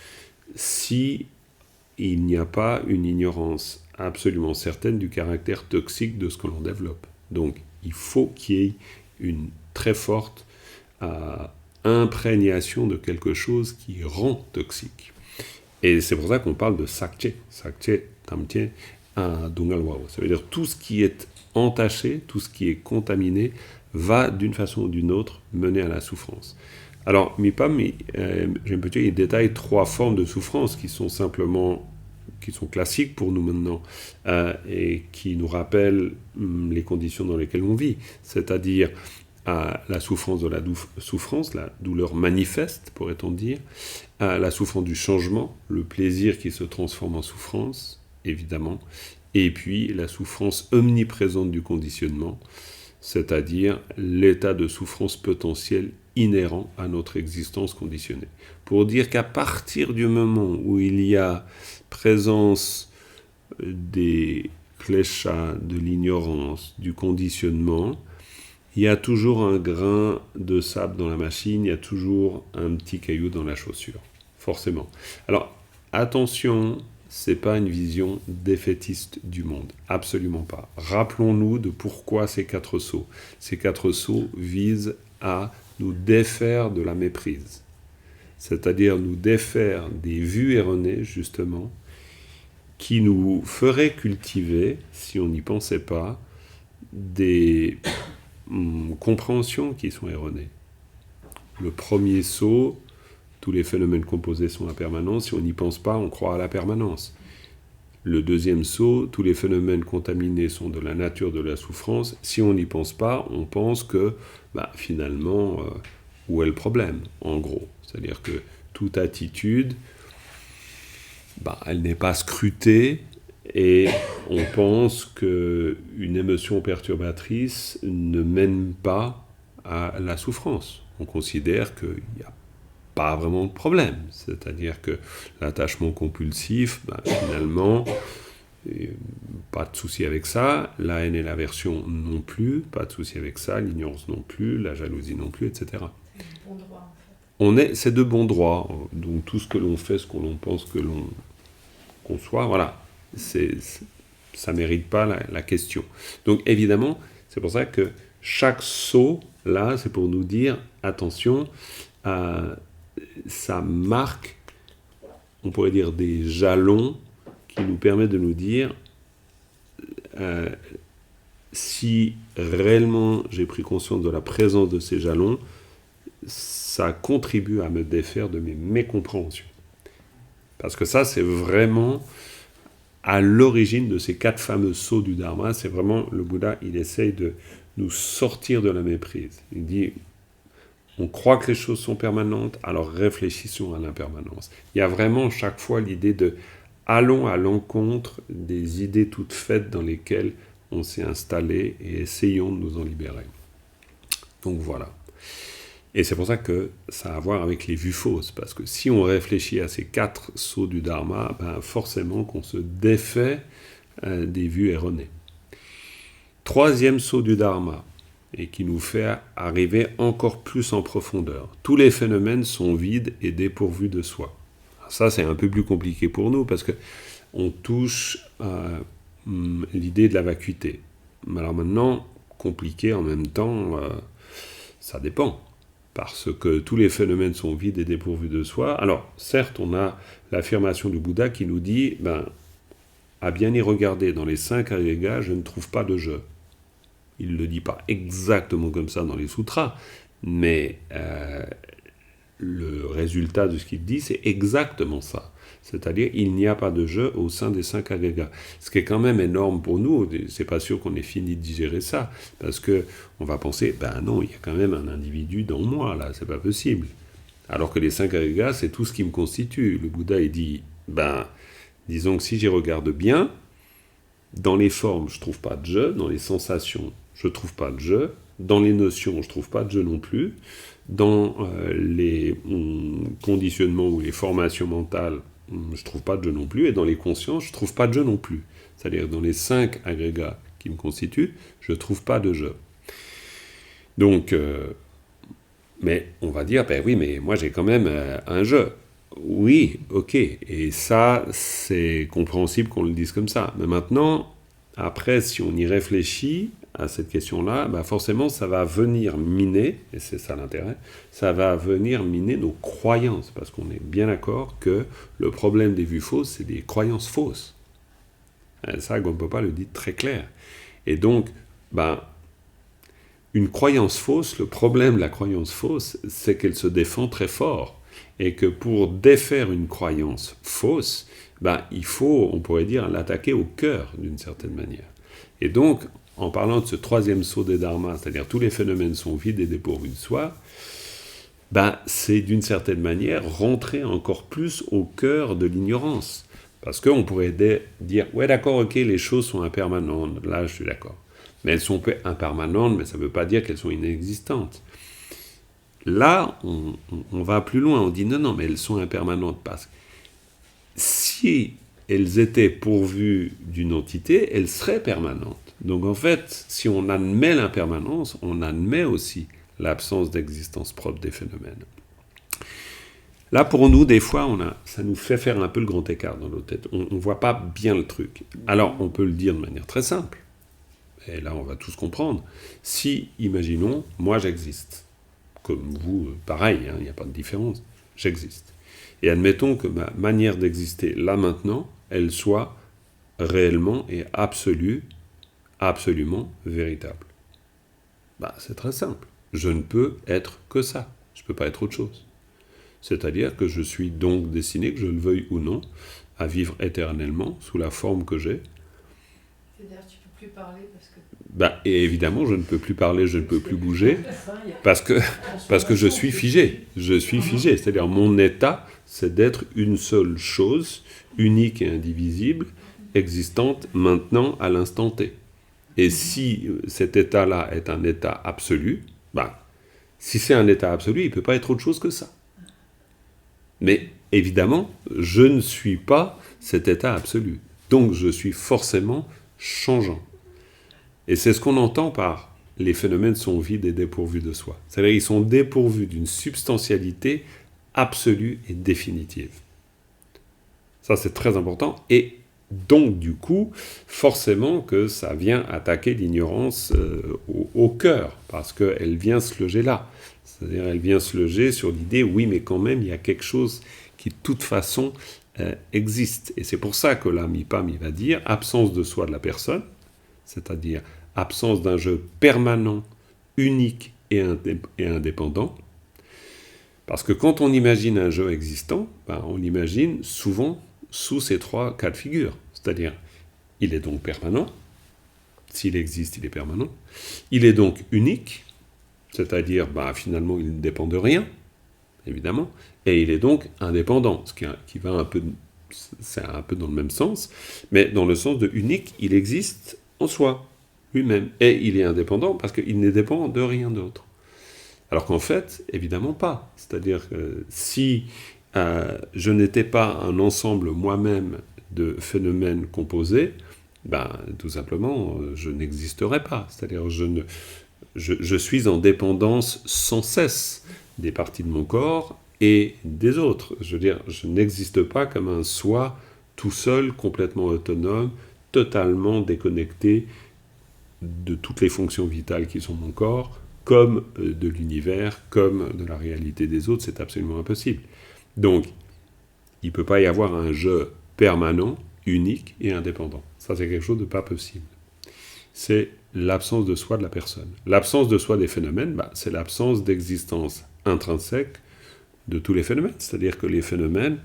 si il n'y a pas une ignorance absolument certaine du caractère toxique de ce que l'on développe. Donc, il faut qu'il y ait une très forte imprégnation de quelque chose qui rend toxique. Et c'est pour ça qu'on parle de sakche, tamche, dungalwao. Ça veut dire tout ce qui est entaché, tout ce qui est contaminé, va d'une façon ou d'une autre mener à la souffrance. Alors, Mipam, il détaille 3 formes de souffrance qui sont classiques pour nous maintenant, et qui nous rappellent les conditions dans lesquelles on vit, c'est-à-dire la souffrance de la souffrance, la douleur manifeste, pourrait-on dire, la souffrance du changement, le plaisir qui se transforme en souffrance, évidemment, et puis la souffrance omniprésente du conditionnement, c'est-à-dire l'état de souffrance potentielle inhérent à notre existence conditionnée. Pour dire qu'à partir du moment où il y a présence des kleshas, de l'ignorance, du conditionnement, il y a toujours un grain de sable dans la machine, il y a toujours un petit caillou dans la chaussure, forcément. Alors, attention, c'est pas une vision défaitiste du monde, absolument pas. Rappelons-nous de pourquoi ces 4 sauts. Ces 4 sauts visent à nous défaire de la méprise, c'est-à-dire nous défaire des vues erronées, justement, qui nous feraient cultiver, si on n'y pensait pas, des compréhensions qui sont erronées. Le premier saut, tous les phénomènes composés sont impermanents. Si on n'y pense pas, on croit à la permanence. Le deuxième saut, tous les phénomènes contaminés sont de la nature de la souffrance. Si on n'y pense pas, on pense que, finalement, où est le problème, en gros? C'est-à-dire que toute attitude, elle n'est pas scrutée, et on pense qu'une émotion perturbatrice ne mène pas à la souffrance. On considère qu'il n'y a pas vraiment de problème. C'est-à-dire que l'attachement compulsif, finalement, pas de souci avec ça. La haine et l'aversion non plus, pas de souci avec ça. L'ignorance non plus, la jalousie non plus, etc. C'est de bon droit, en fait. C'est de bon droit. Donc tout ce que l'on fait, ce que l'on pense que l'on conçoit, voilà. Ça ne mérite pas la question. Donc évidemment, c'est pour ça que chaque saut, là, c'est pour nous dire, attention, ça marque, on pourrait dire, des jalons qui nous permettent de nous dire si réellement j'ai pris conscience de la présence de ces jalons, ça contribue à me défaire de mes mécompréhensions. Parce que ça, c'est vraiment à l'origine de ces 4 fameux sauts du Dharma. C'est vraiment, le Bouddha, il essaye de nous sortir de la méprise. Il dit, on croit que les choses sont permanentes, alors réfléchissons à l'impermanence. Il y a vraiment chaque fois l'idée de allons à l'encontre des idées toutes faites dans lesquelles on s'est installé et essayons de nous en libérer. Donc voilà. Et c'est pour ça que ça a à voir avec les vues fausses, parce que si on réfléchit à ces 4 sauts du Dharma, forcément qu'on se défait des vues erronées. 3e saut du Dharma, et qui nous fait arriver encore plus en profondeur. Tous les phénomènes sont vides et dépourvus de soi. Ça, c'est un peu plus compliqué pour nous, parce qu'on touche l'idée de la vacuité. Alors maintenant, compliqué en même temps, ça dépend. Parce que tous les phénomènes sont vides et dépourvus de soi. Alors, certes, on a l'affirmation du Bouddha qui nous dit, à bien y regarder, dans les 5 agrégats, je ne trouve pas de je. Il ne le dit pas exactement comme ça dans les sutras, mais le résultat de ce qu'il dit, c'est exactement ça. C'est-à-dire, il n'y a pas de je au sein des 5 agrégats. Ce qui est quand même énorme pour nous, c'est pas sûr qu'on ait fini de digérer ça, parce que on va penser, non, il y a quand même un individu dans moi, là, c'est pas possible. Alors que les 5 agrégats, c'est tout ce qui me constitue. Le Bouddha, il dit, disons que si j'y regarde bien, dans les formes, je trouve pas de je, dans les sensations, je trouve pas de je, dans les notions, je trouve pas de je non plus, dans les conditionnements ou les formations mentales, je trouve pas de je non plus, et dans les consciences, je trouve pas de je non plus. C'est-à-dire dans les 5 agrégats qui me constituent, je trouve pas de je. Donc, mais on va dire, oui, mais moi j'ai quand même un je. Oui, ok, et ça, c'est compréhensible qu'on le dise comme ça. Mais maintenant, après, si on y réfléchit à cette question-là, forcément, ça va venir miner, et c'est ça l'intérêt, ça va venir miner nos croyances, parce qu'on est bien d'accord que le problème des vues fausses, c'est des croyances fausses. Et ça, Gompopa le dit très clair. Et donc, une croyance fausse, le problème de la croyance fausse, c'est qu'elle se défend très fort. Et que pour défaire une croyance fausse, il faut, on pourrait dire, l'attaquer au cœur, d'une certaine manière. Et donc, en parlant de ce 3e saut des dharmas, c'est-à-dire tous les phénomènes sont vides et dépourvus de soi, c'est d'une certaine manière rentrer encore plus au cœur de l'ignorance. Parce qu'on pourrait dire, ouais d'accord, ok, les choses sont impermanentes, là je suis d'accord. Mais elles sont impermanentes, mais ça ne veut pas dire qu'elles sont inexistantes. Là, on va plus loin, on dit non, mais elles sont impermanentes parce que si elles étaient pourvues d'une entité, elles seraient permanentes. Donc en fait, si on admet l'impermanence, on admet aussi l'absence d'existence propre des phénomènes. Là, pour nous, des fois, ça nous fait faire un peu le grand écart dans nos têtes. On ne voit pas bien le truc. Alors, on peut le dire de manière très simple. Et là, on va tous comprendre. Si, imaginons, moi j'existe. Comme vous, pareil, il n'y a pas de différence. J'existe. Et admettons que ma manière d'exister là maintenant, elle soit réellement et absolument véritable. C'est très simple. Je ne peux être que ça. Je ne peux pas être autre chose. C'est-à-dire que je suis donc destiné, que je le veuille ou non, à vivre éternellement sous la forme que j'ai. C'est-à-dire que tu ne peux plus parler parce que... Et évidemment, je ne peux plus parler, je ne peux plus bouger, parce que je suis figé. Je suis figé. C'est-à-dire, mon état, c'est d'être une seule chose, unique et indivisible, existante maintenant à l'instant T. Et si cet état-là est un état absolu, si c'est un état absolu, il ne peut pas être autre chose que ça. Mais évidemment, je ne suis pas cet état absolu. Donc je suis forcément changeant. Et c'est ce qu'on entend par « les phénomènes sont vides et dépourvus de soi ». C'est-à-dire qu'ils sont dépourvus d'une substantialité absolue et définitive. Ça, c'est très important. Et donc, du coup, forcément que ça vient attaquer l'ignorance au cœur, parce qu'elle vient se loger là. C'est-à-dire, elle vient se loger sur l'idée, oui, mais quand même, il y a quelque chose qui, de toute façon, existe. Et c'est pour ça que là, Mipam, il va dire absence de soi de la personne, c'est-à-dire absence d'un jeu permanent, unique et indépendant. Parce que quand on imagine un jeu existant, on l'imagine souvent sous ces trois cas de figure. C'est-à-dire, il est donc permanent. S'il existe, il est permanent. Il est donc unique. C'est-à-dire, finalement, il ne dépend de rien, évidemment, et il est donc indépendant, ce qui va c'est un peu dans le même sens, mais dans le sens de unique, il existe en soi, lui-même, et il est indépendant parce qu'il ne dépend de rien d'autre. Alors qu'en fait, évidemment pas. C'est-à-dire que si je n'étais pas un ensemble moi-même de phénomènes composés, tout simplement, je n'existerais pas. C'est-à-dire je suis en dépendance sans cesse des parties de mon corps et des autres. Je veux dire, je n'existe pas comme un soi tout seul, complètement autonome, totalement déconnecté de toutes les fonctions vitales qui sont mon corps, comme de l'univers, comme de la réalité des autres. C'est absolument impossible. Donc, il ne peut pas y avoir un jeu permanent, unique et indépendant. Ça, c'est quelque chose de pas possible. C'est l'absence de soi de la personne. L'absence de soi des phénomènes, c'est l'absence d'existence intrinsèque de tous les phénomènes. C'est-à-dire que les phénomènes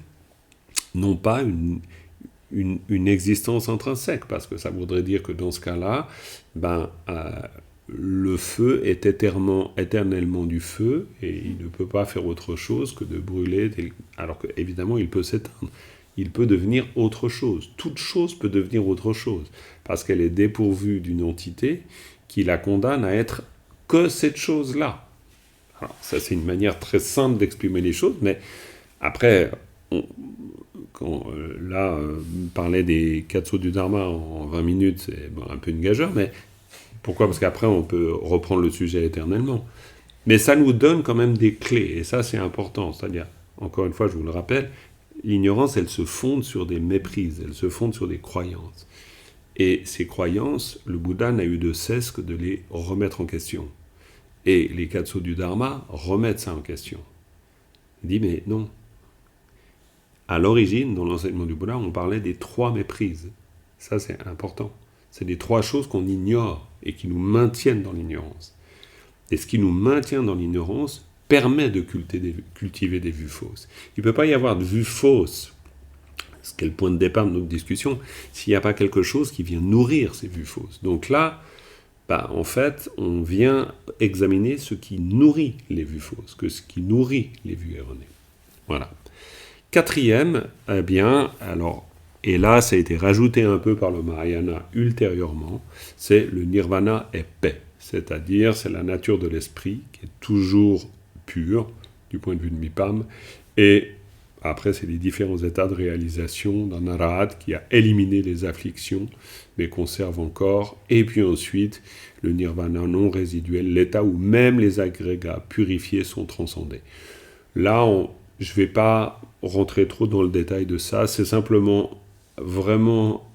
n'ont pas une existence intrinsèque, parce que ça voudrait dire que dans ce cas-là, le feu est éternellement du feu, et il ne peut pas faire autre chose que de brûler, alors qu'évidemment il peut s'éteindre. Il peut devenir autre chose. Toute chose peut devenir autre chose, parce qu'elle est dépourvue d'une entité qui la condamne à être que cette chose-là. Alors, ça, c'est une manière très simple d'exprimer les choses, mais après, parler des Katsu du Dharma en 20 minutes, c'est un peu une gageure, mais pourquoi ? Parce qu'après, on peut reprendre le sujet éternellement. Mais ça nous donne quand même des clés, et ça, c'est important. C'est-à-dire, encore une fois, je vous le rappelle, l'ignorance, elle se fonde sur des méprises, elle se fonde sur des croyances. Et ces croyances, le Bouddha n'a eu de cesse que de les remettre en question. Et les Katsu du Dharma remettent ça en question. Il dit, mais non. À l'origine, dans l'enseignement du Bouddha, on parlait des trois méprises. Ça, c'est important. C'est les trois choses qu'on ignore et qui nous maintiennent dans l'ignorance. Et ce qui nous maintient dans l'ignorance permet de cultiver des vues fausses. Il ne peut pas y avoir de vues fausses, ce qui est le point de départ de notre discussion, s'il n'y a pas quelque chose qui vient nourrir ces vues fausses. Donc là, en fait, on vient examiner ce qui nourrit les vues fausses, ce qui nourrit les vues erronées. Voilà. Quatrième, alors, et là ça a été rajouté un peu par le Mahayana ultérieurement, c'est le nirvana est paix. C'est-à-dire, c'est la nature de l'esprit qui est toujours pure, du point de vue de Mipam, et après, c'est les différents états de réalisation d'un arahat qui a éliminé les afflictions, mais conserve encore, et puis ensuite, le nirvana non résiduel, l'état où même les agrégats purifiés sont transcendés. Là, je ne vais pas rentrer trop dans le détail de ça, c'est simplement vraiment,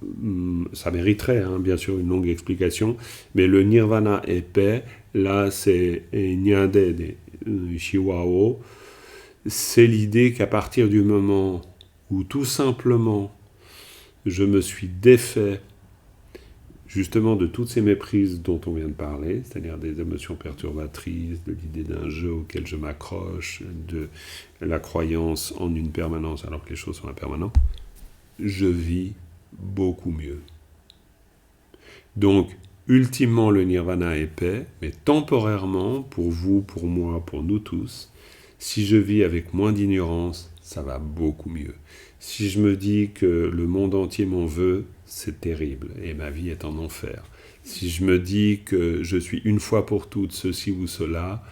ça mériterait bien sûr une longue explication, mais le nirvana est paix, là c'est Nyade de Shiwao, c'est l'idée qu'à partir du moment où tout simplement je me suis défait justement de toutes ces méprises dont on vient de parler, c'est-à-dire des émotions perturbatrices, de l'idée d'un jeu auquel je m'accroche, de la croyance en une permanence alors que les choses sont impermanentes, je vis beaucoup mieux. Donc, ultimement, le nirvana est paix, mais temporairement, pour vous, pour moi, pour nous tous, si je vis avec moins d'ignorance, ça va beaucoup mieux. Si je me dis que le monde entier m'en veut, c'est terrible, et ma vie est en enfer. Si je me dis que je suis une fois pour toutes ceci ou cela,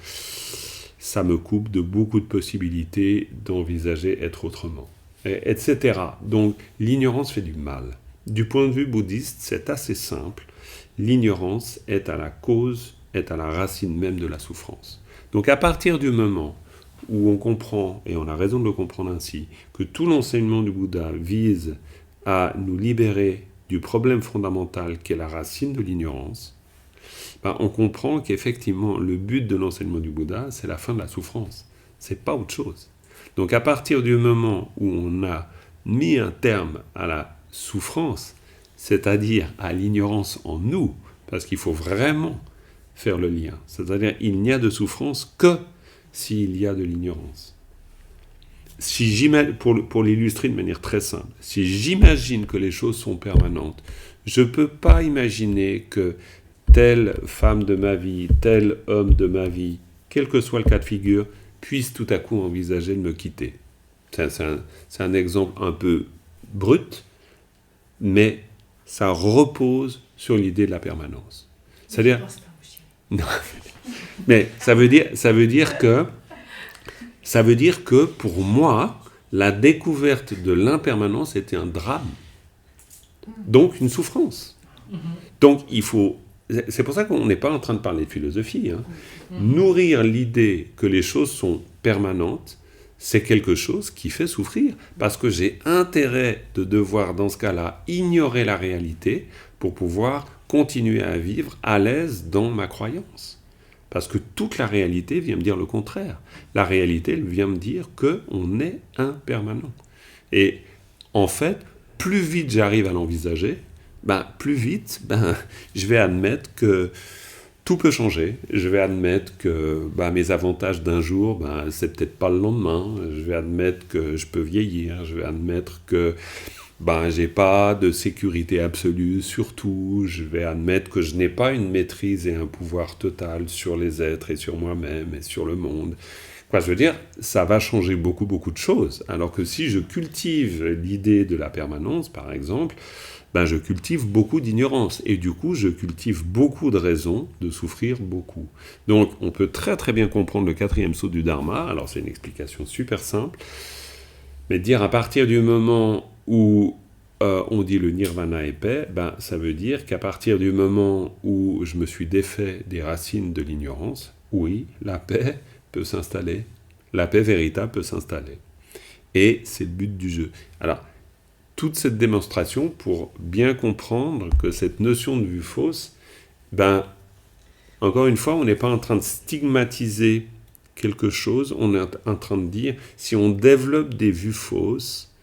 ça me coupe de beaucoup de possibilités d'envisager être autrement, etc. Donc, l'ignorance fait du mal. Du point de vue bouddhiste, c'est assez simple. L'ignorance est à la cause, est à la racine même de la souffrance. Donc, à partir du moment où on comprend, et on a raison de le comprendre ainsi, que tout l'enseignement du Bouddha vise à nous libérer du problème fondamental qui est la racine de l'ignorance, on comprend qu'effectivement, le but de l'enseignement du Bouddha, c'est la fin de la souffrance. C'est pas autre chose. Donc à partir du moment où on a mis un terme à la souffrance, c'est-à-dire à l'ignorance en nous, parce qu'il faut vraiment faire le lien, c'est-à-dire il n'y a de souffrance que s'il y a de l'ignorance. Pour l'illustrer de manière très simple, si j'imagine que les choses sont permanentes, je ne peux pas imaginer que telle femme de ma vie, tel homme de ma vie, quel que soit le cas de figure, puisse tout à coup envisager de me quitter. C'est un exemple un peu brut, mais ça repose sur l'idée de la permanence. C'est-à-dire... Non, mais ça veut dire que pour moi, la découverte de l'impermanence était un drame. Donc une souffrance. Donc il faut... C'est pour ça qu'on n'est pas en train de parler de philosophie. Nourrir l'idée que les choses sont permanentes, c'est quelque chose qui fait souffrir. Parce que j'ai intérêt de devoir, dans ce cas-là, ignorer la réalité pour pouvoir continuer à vivre à l'aise dans ma croyance. Parce que toute la réalité vient me dire le contraire. La réalité, elle vient me dire qu'on est impermanent. Et en fait, plus vite j'arrive à l'envisager, plus vite, je vais admettre que tout peut changer. Je vais admettre que mes avantages d'un jour, c'est peut-être pas le lendemain. Je vais admettre que je peux vieillir. Je vais admettre que j'ai pas de sécurité absolue sur tout. Je vais admettre que je n'ai pas une maîtrise et un pouvoir total sur les êtres et sur moi-même et sur le monde. Je veux dire, ça va changer beaucoup, beaucoup de choses. Alors que si je cultive l'idée de la permanence, par exemple, je cultive beaucoup d'ignorance. Et du coup, je cultive beaucoup de raisons de souffrir beaucoup. Donc, on peut très, très bien comprendre le 4e saut du Dharma. Alors, c'est une explication super simple. Mais dire à partir du moment où on dit le nirvana est paix, ça veut dire qu'à partir du moment où je me suis défait des racines de l'ignorance, oui, la paix peut s'installer, la paix véritable peut s'installer. Et c'est le but du jeu. Alors, toute cette démonstration pour bien comprendre que cette notion de vue fausse, encore une fois, on n'est pas en train de stigmatiser quelque chose, on est en train de dire, si on développe des vues fausses,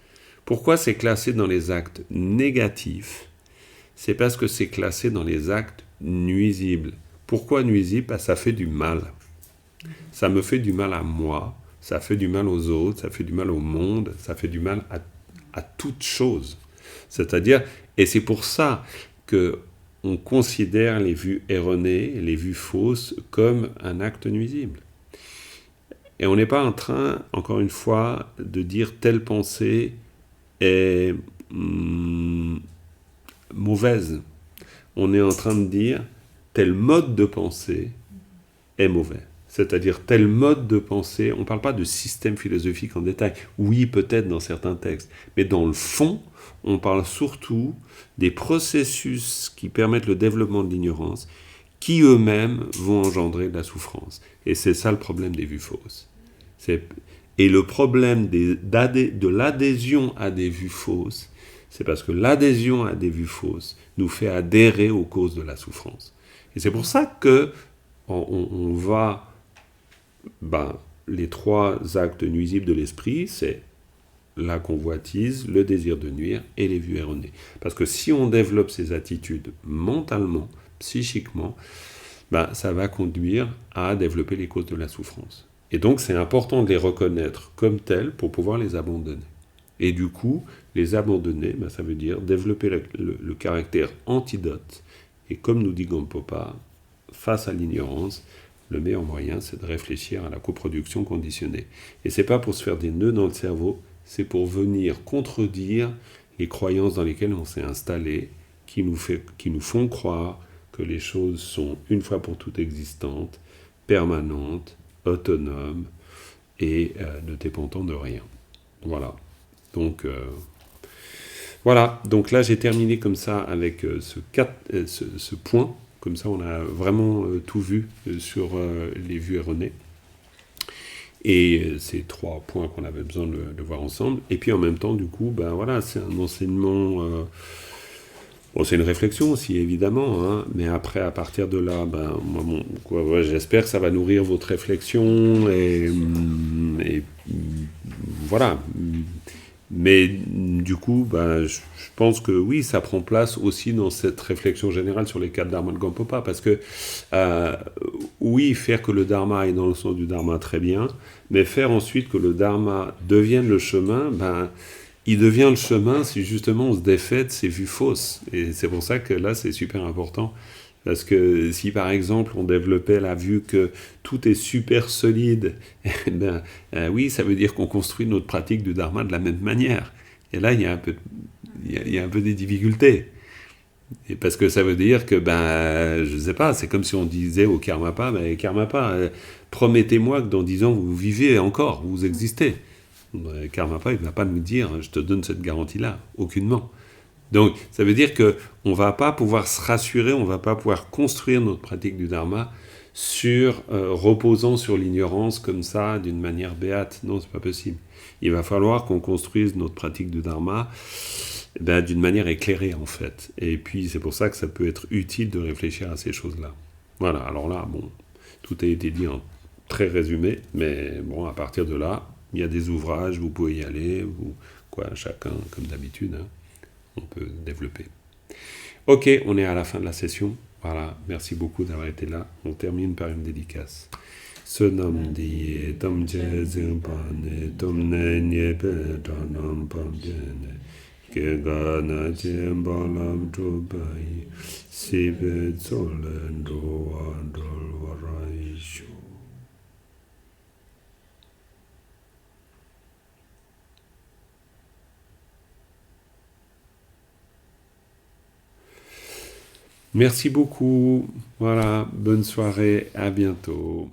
pourquoi c'est classé dans les actes négatifs? C'est parce que c'est classé dans les actes nuisibles. Pourquoi nuisible? Ça fait du mal. Ça me fait du mal à moi, ça fait du mal aux autres, ça fait du mal au monde, ça fait du mal à toute chose. C'est-à-dire, et c'est pour ça qu'on considère les vues erronées, les vues fausses, comme un acte nuisible. Et on n'est pas en train, encore une fois, de dire telle pensée est mauvaise. On est en train de dire tel mode de pensée est mauvais. C'est-à-dire tel mode de pensée, on ne parle pas de système philosophique en détail, oui peut-être dans certains textes, mais dans le fond, on parle surtout des processus qui permettent le développement de l'ignorance, qui eux-mêmes vont engendrer de la souffrance. Et c'est ça le problème des vues fausses. Et le problème de l'adhésion à des vues fausses, c'est parce que l'adhésion à des vues fausses nous fait adhérer aux causes de la souffrance. Et c'est pour ça que on va... les 3 actes nuisibles de l'esprit, c'est la convoitise, le désir de nuire et les vues erronées. Parce que si on développe ces attitudes mentalement, psychiquement, ça va conduire à développer les causes de la souffrance. Et donc c'est important de les reconnaître comme telles pour pouvoir les abandonner. Et du coup, les abandonner, ça veut dire développer le caractère antidote. Et comme nous dit Gampopa, face à l'ignorance, le meilleur moyen, c'est de réfléchir à la coproduction conditionnée. Et c'est pas pour se faire des nœuds dans le cerveau, c'est pour venir contredire les croyances dans lesquelles on s'est installé, qui nous font croire que les choses sont une fois pour toutes existantes, permanentes, autonomes et ne dépendant de rien. Voilà. Donc là j'ai terminé comme ça avec ce point. Comme ça, on a vraiment tout vu sur les vues erronées. Et ces 3 points qu'on avait besoin de voir ensemble. Et puis en même temps, du coup, c'est un enseignement... c'est une réflexion aussi, évidemment. Hein, mais après, à partir de là, j'espère que ça va nourrir votre réflexion. Et voilà. Mais du coup, je pense que oui, ça prend place aussi dans cette réflexion générale sur les 4 dharmas de Gampopa, parce que oui, faire que le dharma aille dans le sens du dharma, très bien, mais faire ensuite que le dharma devienne le chemin, il devient le chemin si justement on se défait de ces vues fausses. Et c'est pour ça que là, c'est super important. Parce que si par exemple on développait la vue que tout est super solide, oui, ça veut dire qu'on construit notre pratique du dharma de la même manière. Et là, il y a un peu des difficultés. Et parce que ça veut dire que, je sais pas, c'est comme si on disait au Karmapa, Karmapa, promettez-moi que dans 10 ans vous vivez encore, vous existez. Karmapa, il ne va pas nous dire, je te donne cette garantie-là, aucunement. Donc, ça veut dire qu'on ne va pas pouvoir se rassurer, on ne va pas pouvoir construire notre pratique du dharma reposant sur l'ignorance comme ça, d'une manière béate. Non, c'est pas possible. Il va falloir qu'on construise notre pratique du dharma d'une manière éclairée, en fait. Et puis, c'est pour ça que ça peut être utile de réfléchir à ces choses-là. Voilà, alors là, tout a été dit en très résumé, mais à partir de là, il y a des ouvrages, vous pouvez y aller, chacun, comme d'habitude, hein. On peut développer. Ok, on est à la fin de la session. Voilà, merci beaucoup d'avoir été là. On termine par une dédicace. Sonam diye tam jezempane tom ne nyepe tanam pamjene ke gana jembalam trubai sibe zolendo andol waraisho. Merci beaucoup. Voilà, bonne soirée, à bientôt.